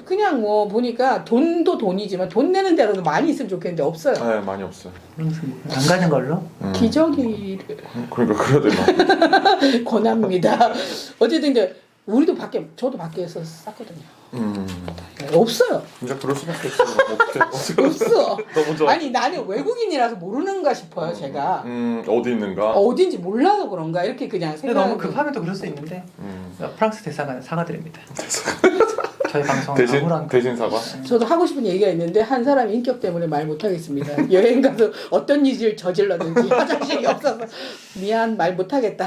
그냥 뭐 보니까 돈도 돈이지만 돈 내는 데로도 많이 있으면 좋겠는데 없어요. 네, 많이 없어요. 안 가는 걸로? 기저귀를 그러니까 그래야 되나? 권합니다. 어쨌든 이제 우리도 저도 밖에서 쌌거든요. 없어요. 진짜 그럴 수밖에 없어요. 없어. 너무 좋아. 아니 나는 외국인이라서 모르는가 싶어요. 제가 어디 있는가? 어딘지 몰라서 그런가 이렇게 그냥 근데 생각. 너무 급하면 또 그럴 수 있는데 프랑스 대사관 사과드립니다. 저희 방송 대신 아무런 대신 사과. 저도 하고 싶은 얘기가 있는데 한 사람이 인격 때문에 말 못하겠습니다. 여행 가서 어떤 일을 저질렀는지 화장실이 없어서 미안 말 못하겠다.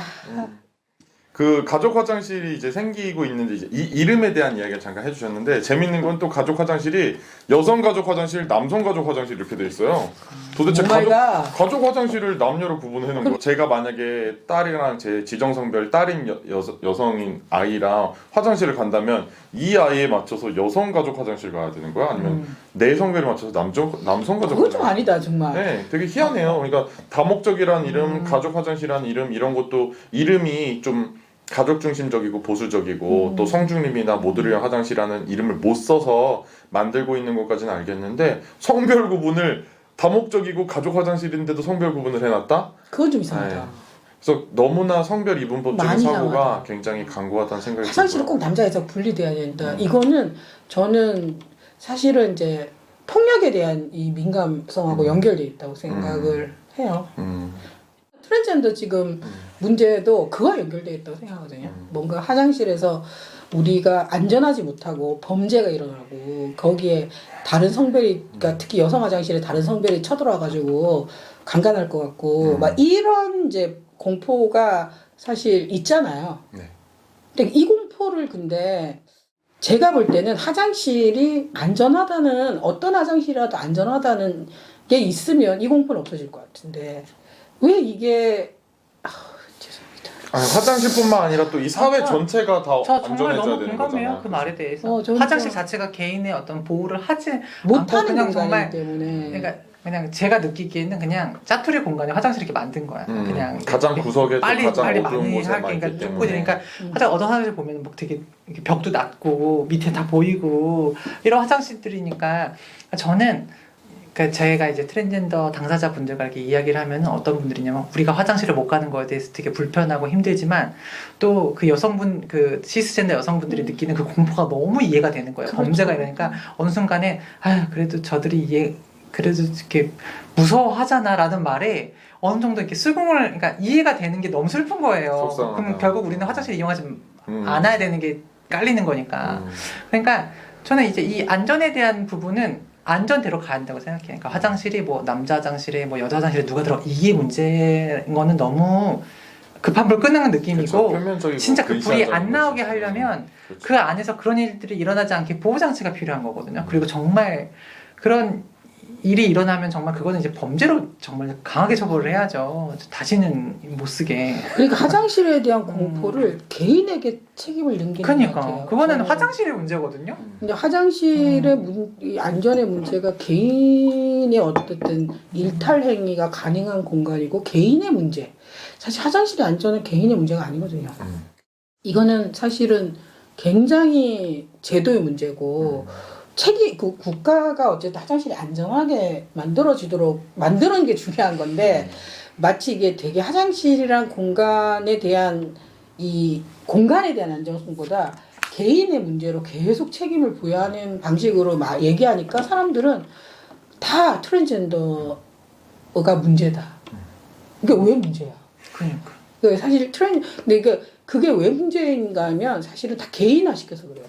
그 가족 화장실이 이제 생기고 있는데 이제 이 이름에 대한 이야기를 잠깐 해주셨는데 재밌는 건 또 가족 화장실이 여성 가족 화장실, 남성 가족 화장실 이렇게 돼 있어요. 도대체 가족 화장실을 남녀로 구분해 놓은 거. 제가 만약에 딸이랑 제 지정성별 딸인 여성인 아이랑 화장실을 간다면 이 아이에 맞춰서 여성 가족 화장실 가야 되는 거야? 아니면 내 성별에 맞춰서 남성 가족 그건 좀 화장실? 아니다 정말. 네, 되게 희한해요. 그러니까 다목적이란 이름, 가족 화장실이란 이름 이런 것도 이름이 좀 가족 중심적이고 보수적이고 또 성중림이나 모듈형 화장실이라는 이름을 못 써서 만들고 있는 것까지는 알겠는데 성별 구분을 다목적이고 가족 화장실인데도 성별 구분을 해놨다? 그건 좀 이상하다. 네. 그래서 너무나 성별 이분법적인 많이 사고가 이상하다. 굉장히 강고하다는 생각이 화장실은 꼭 남자 여자 분리돼야 된다. 이거는 저는 사실은 이제 폭력에 대한 이 민감성하고 연결돼 있다고 생각을 해요. 트랜스젠더 지금 문제도 그와 연결되어 있다고 생각하거든요. 뭔가 화장실에서 우리가 안전하지 못하고 범죄가 일어나고 거기에 다른 성별이 그러니까 특히 여성 화장실에 다른 성별이 쳐들어와가지고 강간할 것 같고 막 이런 이제 공포가 사실 있잖아요. 네. 근데 이 공포를 근데 제가 볼 때는 화장실이 안전하다는 어떤 화장실이라도 안전하다는 게 있으면 이 공포는 없어질 것 같은데 왜 이게 죄송합니다. 아니, 화장실뿐만 아니라 또 이 사회 전체가 다 저 정말 안전해져야 너무 되는 공감해요 거잖아요. 그 말에 대해서. 저는 화장실 자체가 개인의 어떤 보호를 하지 못하는 그냥 공간이기 정말 때문에 그러니까 그냥 제가 느끼기에는 그냥 짜투리 공간에 화장실 이렇게 만든 거야. 그냥 가장 이렇게 구석에 또 빨리 가장 빨리 어두운 많이 곳에만 하니까 있기 좁고 때문에. 그러니까 어떤 화장실 보면 막 되게 이렇게 벽도 낮고 밑에 다 보이고 이런 화장실들이니까 저는 그러니까 제가 이제 트랜스젠더 당사자분들과 이렇게 이야기를 하면 어떤 분들이냐면 우리가 화장실을 못 가는 거에 대해서 되게 불편하고 힘들지만 또 그 여성분 그 시스젠더 여성분들이 느끼는 그 공포가 너무 이해가 되는 거예요. 그렇죠. 범죄가 이러니까 어느 순간에 그래도 저들이 그래도 이렇게 무서워하잖아라는 말에 어느 정도 이렇게 수긍을 그러니까 이해가 되는 게 너무 슬픈 거예요. 속상하다. 그럼 결국 우리는 화장실 이용하지 않아야 되는 게 깔리는 거니까. 그러니까 저는 이제 이 안전에 대한 부분은 안전대로 가야 한다고 생각해요. 그러니까 화장실이 뭐 남자 화장실에 뭐 여자 화장실에 누가 들어 이게 문제인 거는 너무 급한 불 끄는 느낌이고 표면적이고 진짜 그 불이 안 근시안적인 나오게 거지. 하려면 그렇죠. 그 안에서 그런 일들이 일어나지 않게 보호장치가 필요한 거거든요. 그리고 정말 그런 일이 일어나면 정말 그거는 이제 범죄로 정말 강하게 처벌을 해야죠. 다시는 못 쓰게. 그러니까 화장실에 대한 공포를 개인에게 책임을 넘기는 것 그러니까 같아요. 그거는 저는. 화장실의 문제거든요. 근데 화장실의 이 안전의 문제가 개인의 어쨌든 일탈 행위가 가능한 공간이고 개인의 문제. 사실 화장실의 안전은 개인의 문제가 아니거든요. 이거는 사실은 굉장히 제도의 문제고 국가가 어쨌든 화장실이 안전하게 만들어지도록 만드는 게 중요한 건데 마치 이게 되게 화장실이란 공간에 대한 이 공간에 대한 안정성보다 개인의 문제로 계속 책임을 부여하는 방식으로 막 얘기하니까 사람들은 다 트랜스젠더가 문제다. 이게 왜 문제야? 그러니까. 사실 근데 그게 왜 문제인가 하면 사실은 다 개인화 시켜서 그래요.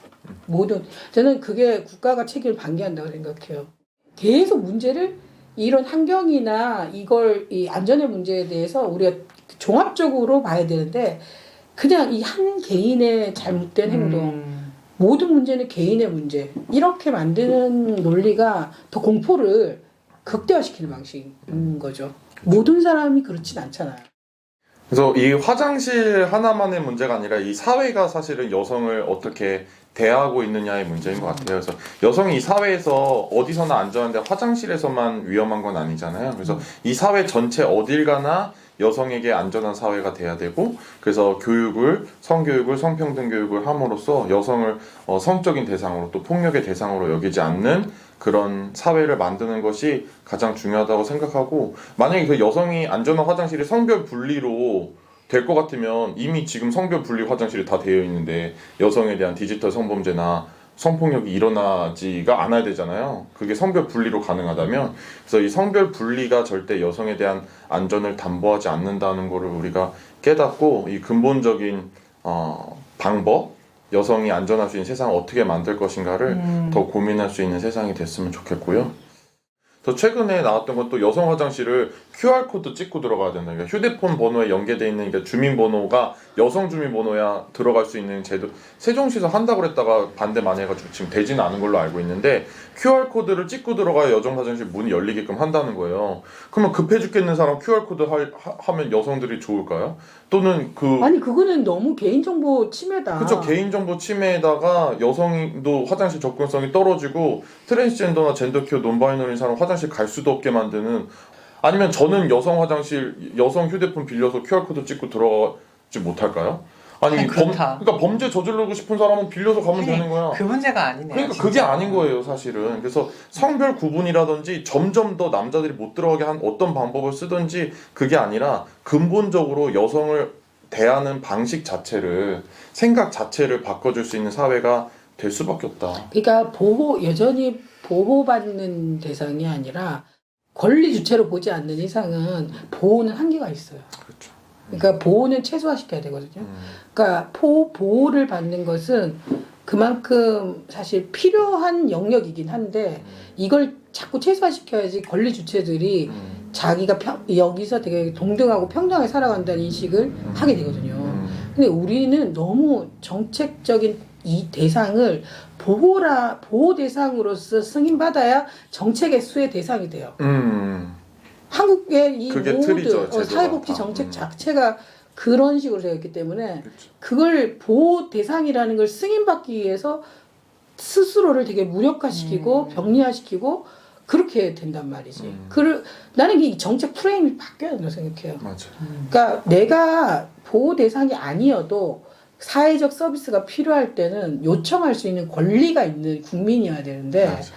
저는 그게 국가가 책임을 방기한다고 생각해요. 계속 문제를 이런 환경이나 이 안전의 문제에 대해서 우리가 종합적으로 봐야 되는데 그냥 이 한 개인의 잘못된 행동, 모든 문제는 개인의 문제 이렇게 만드는 논리가 더 공포를 극대화시키는 방식인 거죠. 모든 사람이 그렇진 않잖아요. 그래서 이 화장실 하나만의 문제가 아니라 이 사회가 사실은 여성을 어떻게 대하고 있느냐의 문제인 것 같아요. 그래서 여성이 이 사회에서 어디서나 안전한데 화장실에서만 위험한 건 아니잖아요. 그래서 이 사회 전체 어딜 가나 여성에게 안전한 사회가 돼야 되고, 그래서 성교육을, 성평등 교육을 함으로써 여성을 성적인 대상으로 또 폭력의 대상으로 여기지 않는 그런 사회를 만드는 것이 가장 중요하다고 생각하고, 만약에 그 여성이 안전한 화장실이 성별 분리로 될 것 같으면 이미 지금 성별 분리 화장실이 다 되어 있는데 여성에 대한 디지털 성범죄나 성폭력이 일어나지가 않아야 되잖아요. 그게 성별 분리로 가능하다면. 그래서 이 성별 분리가 절대 여성에 대한 안전을 담보하지 않는다는 것을 우리가 깨닫고, 이 근본적인 방법, 여성이 안전할 수 있는 세상을 어떻게 만들 것인가를 더 고민할 수 있는 세상이 됐으면 좋겠고요. 또 최근에 나왔던 건 또 여성 화장실을 QR코드 찍고 들어가야 된다. 그러니까 휴대폰 번호에 연계되어 있는, 그러니까 주민번호가 여성 주민번호야 들어갈 수 있는 제도, 세종시에서 한다고 그랬다가 반대 많이 해가지고 지금 되지는 않은 걸로 알고 있는데, QR코드를 찍고 들어가야 여성 화장실 문이 열리게끔 한다는 거예요. 그러면 급해 죽겠는 사람 QR코드 하면 여성들이 좋을까요? 또는 아니 그거는 너무 개인정보 침해다. 그쵸, 개인정보 침해에다가 여성도 화장실 접근성이 떨어지고 트랜스젠더나 젠더큐어 논바이너리 사람 화장실 갈 수도 없게 만드는, 아니면 저는 여성 휴대폰 빌려서 QR코드 찍고 들어가지 못할까요? 그러니까 범죄 저지르고 싶은 사람은 빌려서 가면 되는 거야. 그 문제가 아니네요. 그러니까 진짜. 그게 아닌 거예요, 사실은. 그래서 성별 구분이라든지 점점 더 남자들이 못 들어가게 한 어떤 방법을 쓰든지 그게 아니라 근본적으로 여성을 대하는 방식 자체를, 생각 자체를 바꿔줄 수 있는 사회가 될 수밖에 없다. 그러니까 여전히 보호받는 대상이 아니라 권리 주체로 보지 않는 이상은 보호는 한계가 있어요. 그렇죠. 그러니까 보호는 최소화시켜야 되거든요. 그러니까 보호를 받는 것은 그만큼 사실 필요한 영역이긴 한데 이걸 자꾸 최소화시켜야지 권리 주체들이 자기가 여기서 되게 동등하고 평등하게 살아간다는 인식을 하게 되거든요. 근데 우리는 너무 정책적인 이 대상을 보호 대상으로서 승인받아야 정책의 수혜 대상이 돼요. 한국의 이 그게 틀이죠, 모든 제도가 사회복지 다. 정책 자체가 그런 식으로 되어 있기 때문에 그렇죠. 그걸 보호 대상이라는 걸 승인받기 위해서 스스로를 되게 무력화시키고 병리화시키고 그렇게 된단 말이지. 나는 이 정책 프레임이 바뀌어야 된다고 생각해요. 맞아. 그러니까 내가 보호 대상이 아니어도 사회적 서비스가 필요할 때는 요청할 수 있는 권리가 있는 국민이어야 되는데 맞아.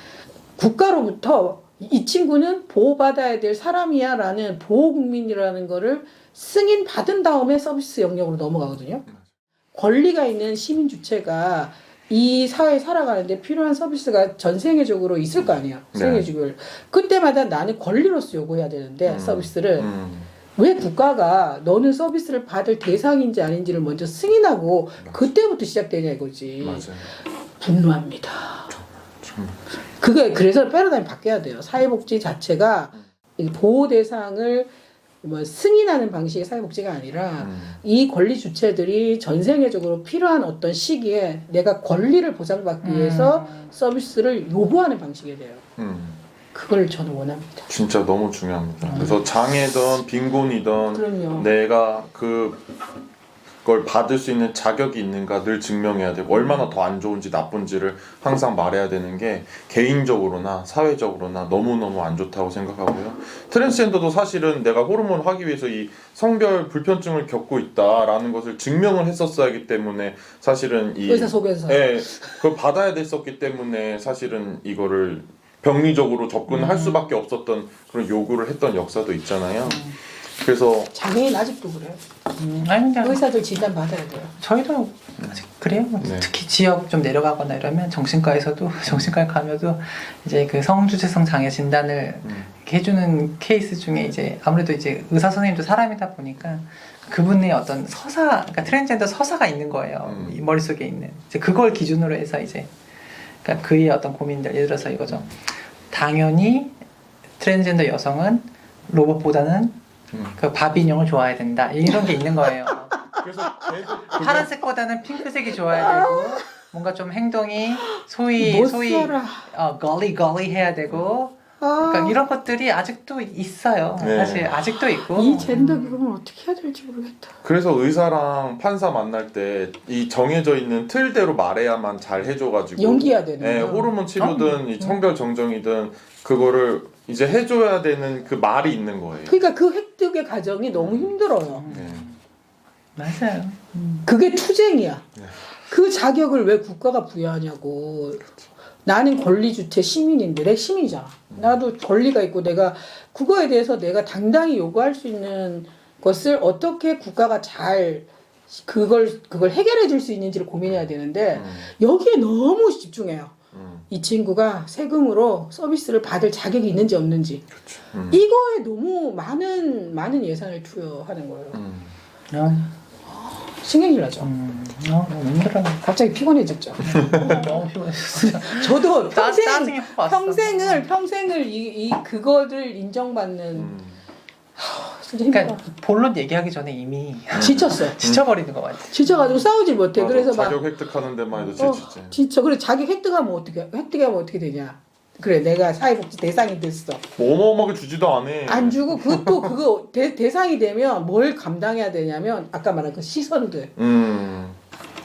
국가로부터 이 친구는 보호받아야 될 사람이야 라는 보호국민이라는 거를 승인받은 다음에 서비스 영역으로 넘어가거든요. 권리가 있는 시민 주체가 이 사회에 살아가는데 필요한 서비스가 전 세계적으로 있을 거 아니야. 세계적으로. 그때마다 나는 권리로서 요구해야 되는데 서비스를 왜 국가가 너는 서비스를 받을 대상인지 아닌지를 먼저 승인하고 그때부터 시작되냐 이거지. 맞아. 분노합니다. 그게 그래서 패러다임이 바뀌어야 돼요. 사회복지 자체가 보호 대상을 승인하는 방식의 사회복지가 아니라 이 권리 주체들이 전 세계적으로 필요한 어떤 시기에 내가 권리를 보장받기 위해서 서비스를 요구하는 방식이 돼요. 그걸 저는 원합니다. 진짜 너무 중요합니다. 그래서 장애든 빈곤이든 그럼요. 내가 그걸 받을 수 있는 자격이 있는가 늘 증명해야 되고 얼마나 더 안 좋은지 나쁜지를 항상 말해야 되는 게 개인적으로나 사회적으로나 너무너무 안 좋다고 생각하고요. 트랜스젠더도 사실은 내가 호르몬을 하기 위해서 이 성별 불편증을 겪고 있다라는 것을 증명을 했었어야 하기 때문에 사실은 이 의사소견서. 예, 그걸 받아야 됐었기 때문에 사실은 이거를 병리적으로 접근할 수밖에 없었던 그런 요구를 했던 역사도 있잖아요. 그래서 장애인 아직도 그래요. 아니 근데 의사들 진단 받아야 돼요. 저희도 아직 그래요. 네. 특히 지역 좀 내려가거나 이러면 정신과에서도 정신과에 가면도 이제 그 성주체성 장애 진단을 이렇게 해주는 케이스 중에 이제 아무래도 이제 의사 선생님도 사람이다 보니까 그분의 어떤 서사, 그러니까 트랜스젠더 서사가 있는 거예요. 이 머릿속에 있는 이제 그걸 기준으로 해서 이제 그러니까 그의 어떤 고민들, 예를 들어서 이거죠. 당연히 트랜스젠더 여성은 로봇보다는 그 바비 인형을 좋아해야 된다. 이런 게 있는 거예요. 그래서 계속 파란색보다는 핑크색이 좋아야 되고 뭔가 좀 행동이 소위 못 살아. 걸리 해야 되고 그러니까 이런 것들이 아직도 있어요. 네. 사실 아직도 있고 이 젠더 기금을 어떻게 해야 될지 모르겠다. 그래서 의사랑 판사 만날 때 이 정해져 있는 틀대로 말해야만 잘 해줘가지고 연기해야 되는 예, 거야. 호르몬 치료든 이 성별 정정이든 그거를 이제 해줘야 되는 그 말이 있는 거예요. 그러니까 그 획득의 과정이 너무 힘들어요. 네. 맞아요. 그게 투쟁이야. 네. 그 자격을 왜 국가가 부여하냐고. 나는 권리주체 시민인데 내 시민이잖아. 나도 권리가 있고 내가 그거에 대해서 내가 당당히 요구할 수 있는 것을 어떻게 국가가 잘 그걸 해결해 줄 수 있는지를 고민해야 되는데 여기에 너무 집중해요. 이 친구가 세금으로 서비스를 받을 자격이 있는지 없는지 이거에 너무 많은 예산을 투여하는 거예요. 신경질 나죠. 너무 힘들어요. 갑자기 피곤해졌죠. 너무 피곤했어요. 저도 짜증이 확 왔어. 평생을 그거를 인정받는 진짜 힘들어. 그러니까 본론 얘기하기 전에 이미 지쳤어. 지쳐버리는 것 같아. 지쳐가지고 싸우질 못해. 맞아, 그래서 막 자격 획득하는 데만 해도 지치지. 지쳐. 그래 자기 획득하면 어떻게 되냐. 그래 내가 사회복지 대상이 됐어. 뭐 어마어마하게 주지도 않아. 안 주고 그거 대상이 되면 뭘 감당해야 되냐면 아까 말한 그 시선들.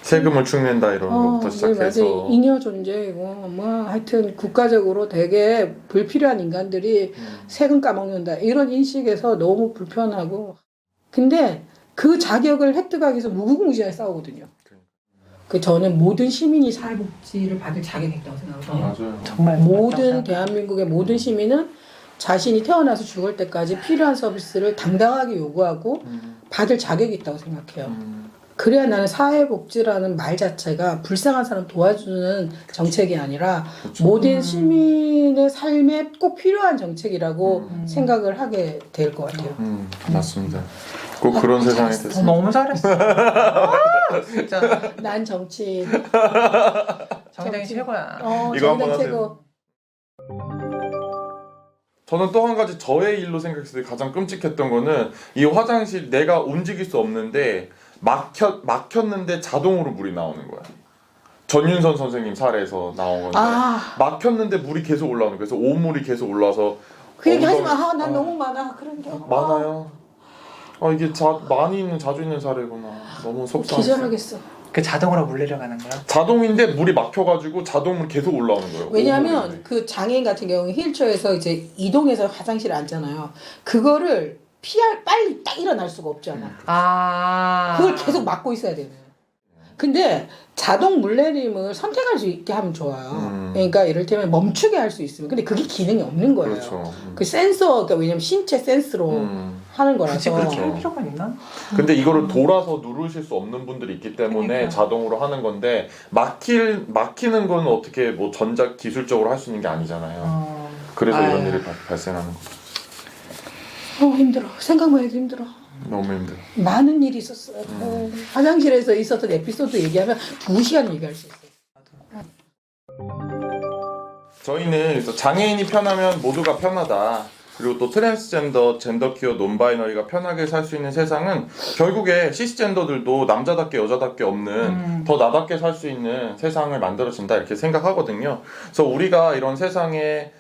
세금을 축낸다 이런 것부터 시작해서. 맞아. 잉여 존재이고 뭐 하여튼 국가적으로 되게 불필요한 인간들이 세금 까먹는다 이런 인식에서 너무 불편하고 근데 그 자격을 획득하기 위해서 무궁무진하게 싸우거든요. 그 저는 모든 시민이 사회복지를 받을 자격이 있다고 생각해요. 맞아요. 정말 모든 대한민국의 모든 시민은 자신이 태어나서 죽을 때까지 필요한 서비스를 당당하게 요구하고 받을 자격이 있다고 생각해요. 그래야 나는 사회복지라는 말 자체가 불쌍한 사람 도와주는 정책이 아니라 그렇죠. 모든 시민의 삶에 꼭 필요한 정책이라고 생각을 하게 될 것 같아요. 맞습니다. 꼭 그런 세상이 됐으면. 너무 잘했어. 진짜 난 정치인. 정당이 최고야. 이거 한번 정당 하세요. 최고. 저는 또 한 가지 저의 일로 생각했을 때 가장 끔찍했던 거는 이 화장실 내가 움직일 수 없는데 막혔는데 자동으로 물이 나오는 거야. 전윤선 선생님 사례에서 나온 건데 막혔는데 물이 계속 올라오는 거야. 그래서 온물이 계속 올라와서 그 얘기 하지 마. 난 너무 많아. 그런 게. 많아요. 이게 자주 있는 사례구나. 너무 속상해. 기절하겠어. 그 자동으로 물 내려가는 거야. 자동인데 물이 막혀가지고 자동으로 계속 올라오는 거예요. 왜냐하면 온물인데. 그 장애인 같은 경우는 휠체어에서 이제 이동해서 화장실에 앉잖아요. 그거를 빨리 딱 일어날 수가 없잖아. 그걸 계속 막고 있어야 되는. 근데 자동 물내림을 선택할 수 있게 하면 좋아요. 그러니까 이를테면 멈추게 할 수 있으면. 근데 그게 기능이 없는 거예요. 그렇죠. 그 센서, 그러니까 왜냐면 신체 센스로 하는 굳이 거라서. 그렇게 할 필요가 있나? 근데 이거를 돌아서 누르실 수 없는 분들이 있기 때문에 그러니까. 자동으로 하는 건데 막히는 건 어떻게 뭐 전자 기술적으로 할 수 있는 게 아니잖아요. 그래서 이런 일이 발생하는 거죠. 힘들어. 생각만 해도 힘들어. 너무 힘들어. 많은 일이 있었어요. 화장실에서 있었던 에피소드 얘기하면 2시간 얘기할 수 있어요. 저희는 그래서 장애인이 편하면 모두가 편하다. 그리고 또 트랜스젠더, 젠더퀴어, 논바이너리가 편하게 살 수 있는 세상은 결국에 시스젠더들도 남자답게 여자답게 없는 더 나답게 살 수 있는 세상을 만들어진다 이렇게 생각하거든요. 그래서 우리가 이런 세상에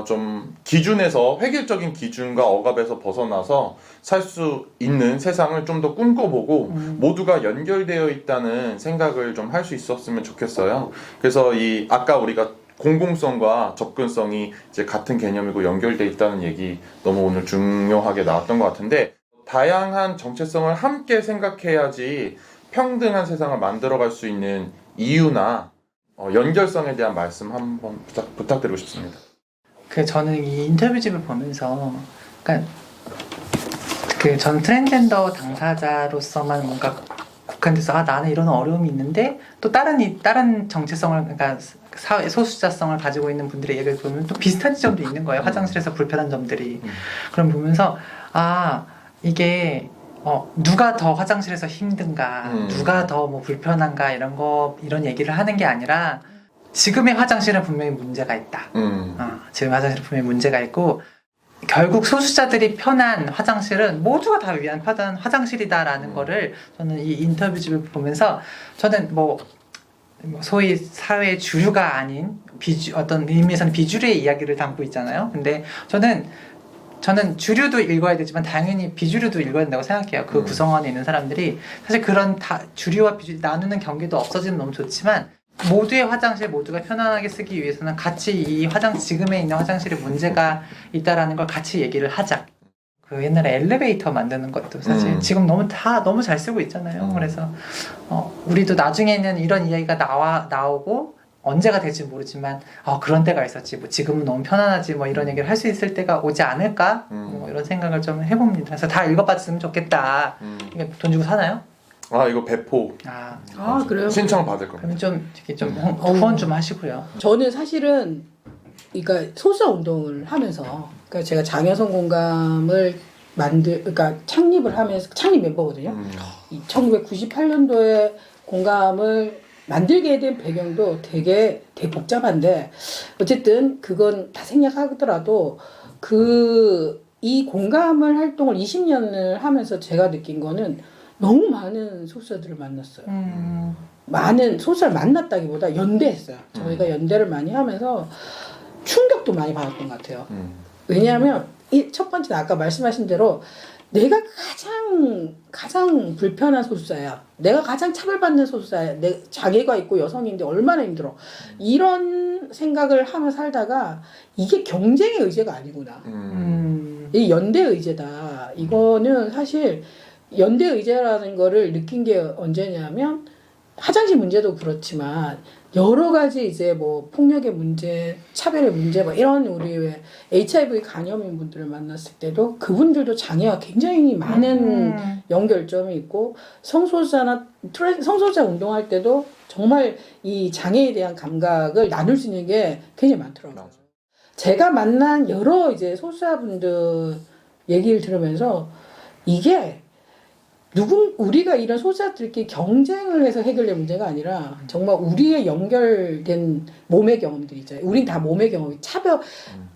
좀 기준에서 획일적인 기준과 억압에서 벗어나서 살 수 있는 세상을 좀 더 꿈꿔보고 모두가 연결되어 있다는 생각을 좀 할 수 있었으면 좋겠어요. 그래서 이 아까 우리가 공공성과 접근성이 이제 같은 개념이고 연결돼 있다는 얘기 너무 오늘 중요하게 나왔던 것 같은데, 다양한 정체성을 함께 생각해야지 평등한 세상을 만들어갈 수 있는 이유나 연결성에 대한 말씀 한번 부탁드리고 싶습니다. 저는 이 인터뷰집을 보면서, 그러니까 전 트랜스젠더 당사자로서만 뭔가 국한돼서 나는 이런 어려움이 있는데, 또 다른 정체성을, 그러니까 사회 소수자성을 가지고 있는 분들의 얘기를 보면 또 비슷한 지점도 있는 거예요. 화장실에서 불편한 점들이. 그럼 보면서 이게 누가 더 화장실에서 힘든가, 누가 더 뭐 불편한가 이런 얘기를 하는 게 아니라, 지금의 화장실은 분명히 문제가 있다. 지금 화장실은 분명히 문제가 있고, 결국 소수자들이 편한 화장실은 모두가 다 위한 편한 화장실이다라는 거를 저는 이 인터뷰집을 보면서, 저는 뭐 소위 사회의 주류가 아닌 어떤 의미에서는 비주류의 이야기를 담고 있잖아요. 근데 저는 주류도 읽어야 되지만 당연히 비주류도 읽어야 된다고 생각해요. 그 구성원에 있는 사람들이 사실 그런 주류와 비주류 나누는 경계도 없어지면 너무 좋지만, 모두의 화장실 모두가 편안하게 쓰기 위해서는 같이 지금에 있는 화장실에 문제가 있다라는 걸 같이 얘기를 하자. 그 옛날에 엘리베이터 만드는 것도 사실 지금 너무 잘 쓰고 있잖아요. 그래서 우리도 나중에는 이런 이야기가 나오고 언제가 될지 모르지만 그런 때가 있었지, 뭐 지금은 너무 편안하지, 뭐 이런 얘기를 할 수 있을 때가 오지 않을까, 뭐 이런 생각을 좀 해봅니다. 그래서 다 읽어봤으면 좋겠다. 이게 돈 주고 사나요? 이거 배포. 그래요? 신청 받을 겁니다. 그럼 좀 이렇게 좀 후원 좀 하시고요. 저는 사실은 그러니까 소수자 운동을 하면서, 그러니까 제가 장여성 공감을 그러니까 창립을 하면서 창립 멤버거든요. 1998년도에 공감을 만들게 된 배경도 되게 복잡한데, 어쨌든 그건 다 생략하더라도 이 공감을 활동을 20년을 하면서 제가 느낀 거는 너무 많은 소수자들을 만났어요. 많은 소수자를 만났다기보다 연대했어요. 저희가 연대를 많이 하면서 충격도 많이 받았던 것 같아요. 왜냐하면 이 첫 번째는 아까 말씀하신 대로 내가 가장 불편한 소수자야. 내가 가장 차별받는 소수자야. 자기가 있고 여성인데 얼마나 힘들어. 이런 생각을 하며 살다가 이게 경쟁의 의제가 아니구나. 이 연대 의제다. 이거는 사실 연대 의제라는 거를 느낀 게 언제냐면, 화장실 문제도 그렇지만 여러 가지 이제 뭐 폭력의 문제, 차별의 문제, 뭐 이런 우리 왜 HIV 간염인 분들을 만났을 때도 그분들도 장애가 굉장히 많은 연결점이 있고, 성소수자 운동할 때도 정말 이 장애에 대한 감각을 나눌 수 있는 게 굉장히 많더라고요. 제가 만난 여러 이제 소수자분들 얘기를 들으면서 이게 우리가 이런 소수자들끼리 경쟁을 해서 해결될 문제가 아니라 정말 우리의 연결된 몸의 경험들 있잖아요. 우린 다 몸의 경험이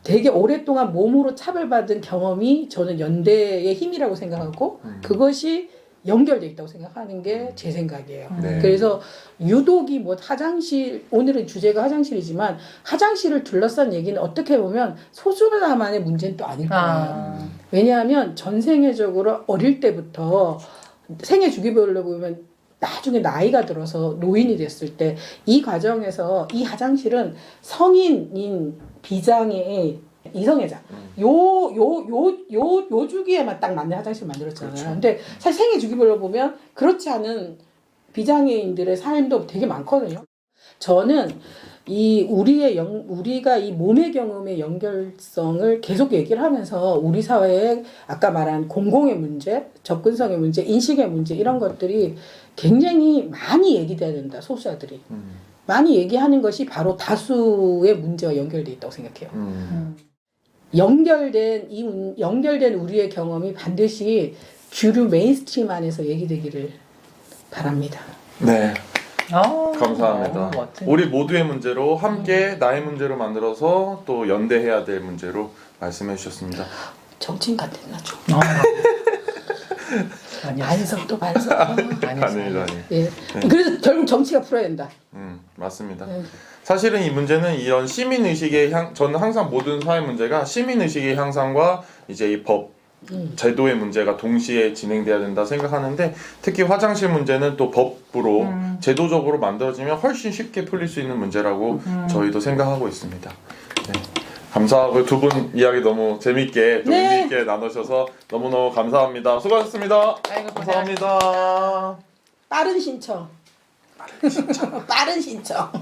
되게 오랫동안 몸으로 차별받은 경험이 저는 연대의 힘이라고 생각하고 그것이 연결돼 있다고 생각하는 게 제 생각이에요. 그래서 유독이 뭐 오늘은 주제가 화장실이지만 화장실을 둘러싼 얘기는 어떻게 보면 소수자만의 문제는 또 아닐 거예요. 왜냐하면 전 세계적으로 어릴 때부터 생애 주기별로 보면 나중에 나이가 들어서 노인이 됐을 때 이 과정에서 이 화장실은 성인인 비장애의 이성애자 요 주기에만 딱 맞는 화장실 만들었잖아요. 그렇죠. 근데 사실 생애 주기별로 보면 그렇지 않은 비장애인들의 삶도 되게 많거든요. 저는 우리가 이 몸의 경험의 연결성을 계속 얘기를 하면서 우리 사회에 아까 말한 공공의 문제, 접근성의 문제, 인식의 문제 이런 것들이 굉장히 많이 얘기돼야 된다. 소수자들이 많이 얘기하는 것이 바로 다수의 문제와 연결돼 있다고 생각해요. 연결된 우리의 경험이 반드시 주류 메인스트림 안에서 얘기되기를 바랍니다. 네. 감사합니다. 우리 모두의 문제로 함께 나의 문제로 만들어서 또 연대해야 될 문제로 말씀해 주셨습니다. 정치인 같았나 좀. 아니요. 반성 또 반성. 아닙니다. 예. 그래서 결국 정치가 풀어야 된다. 맞습니다. 네. 사실은 이 문제는 이런 시민 의식의 저는 항상 모든 사회 문제가 시민 의식의 향상과 이제 이 법 제도의 문제가 동시에 진행돼야 된다 생각하는데 특히 화장실 문제는 또 법으로 제도적으로 만들어지면 훨씬 쉽게 풀릴 수 있는 문제라고 저희도 생각하고 있습니다. 네. 감사하고 두 분 이야기 너무 재밌게 또 네. 의미 있게 나누셔서 너무너무 감사합니다. 수고하셨습니다. 아이고, 감사합니다. 빠른 신청. 빠른 신청.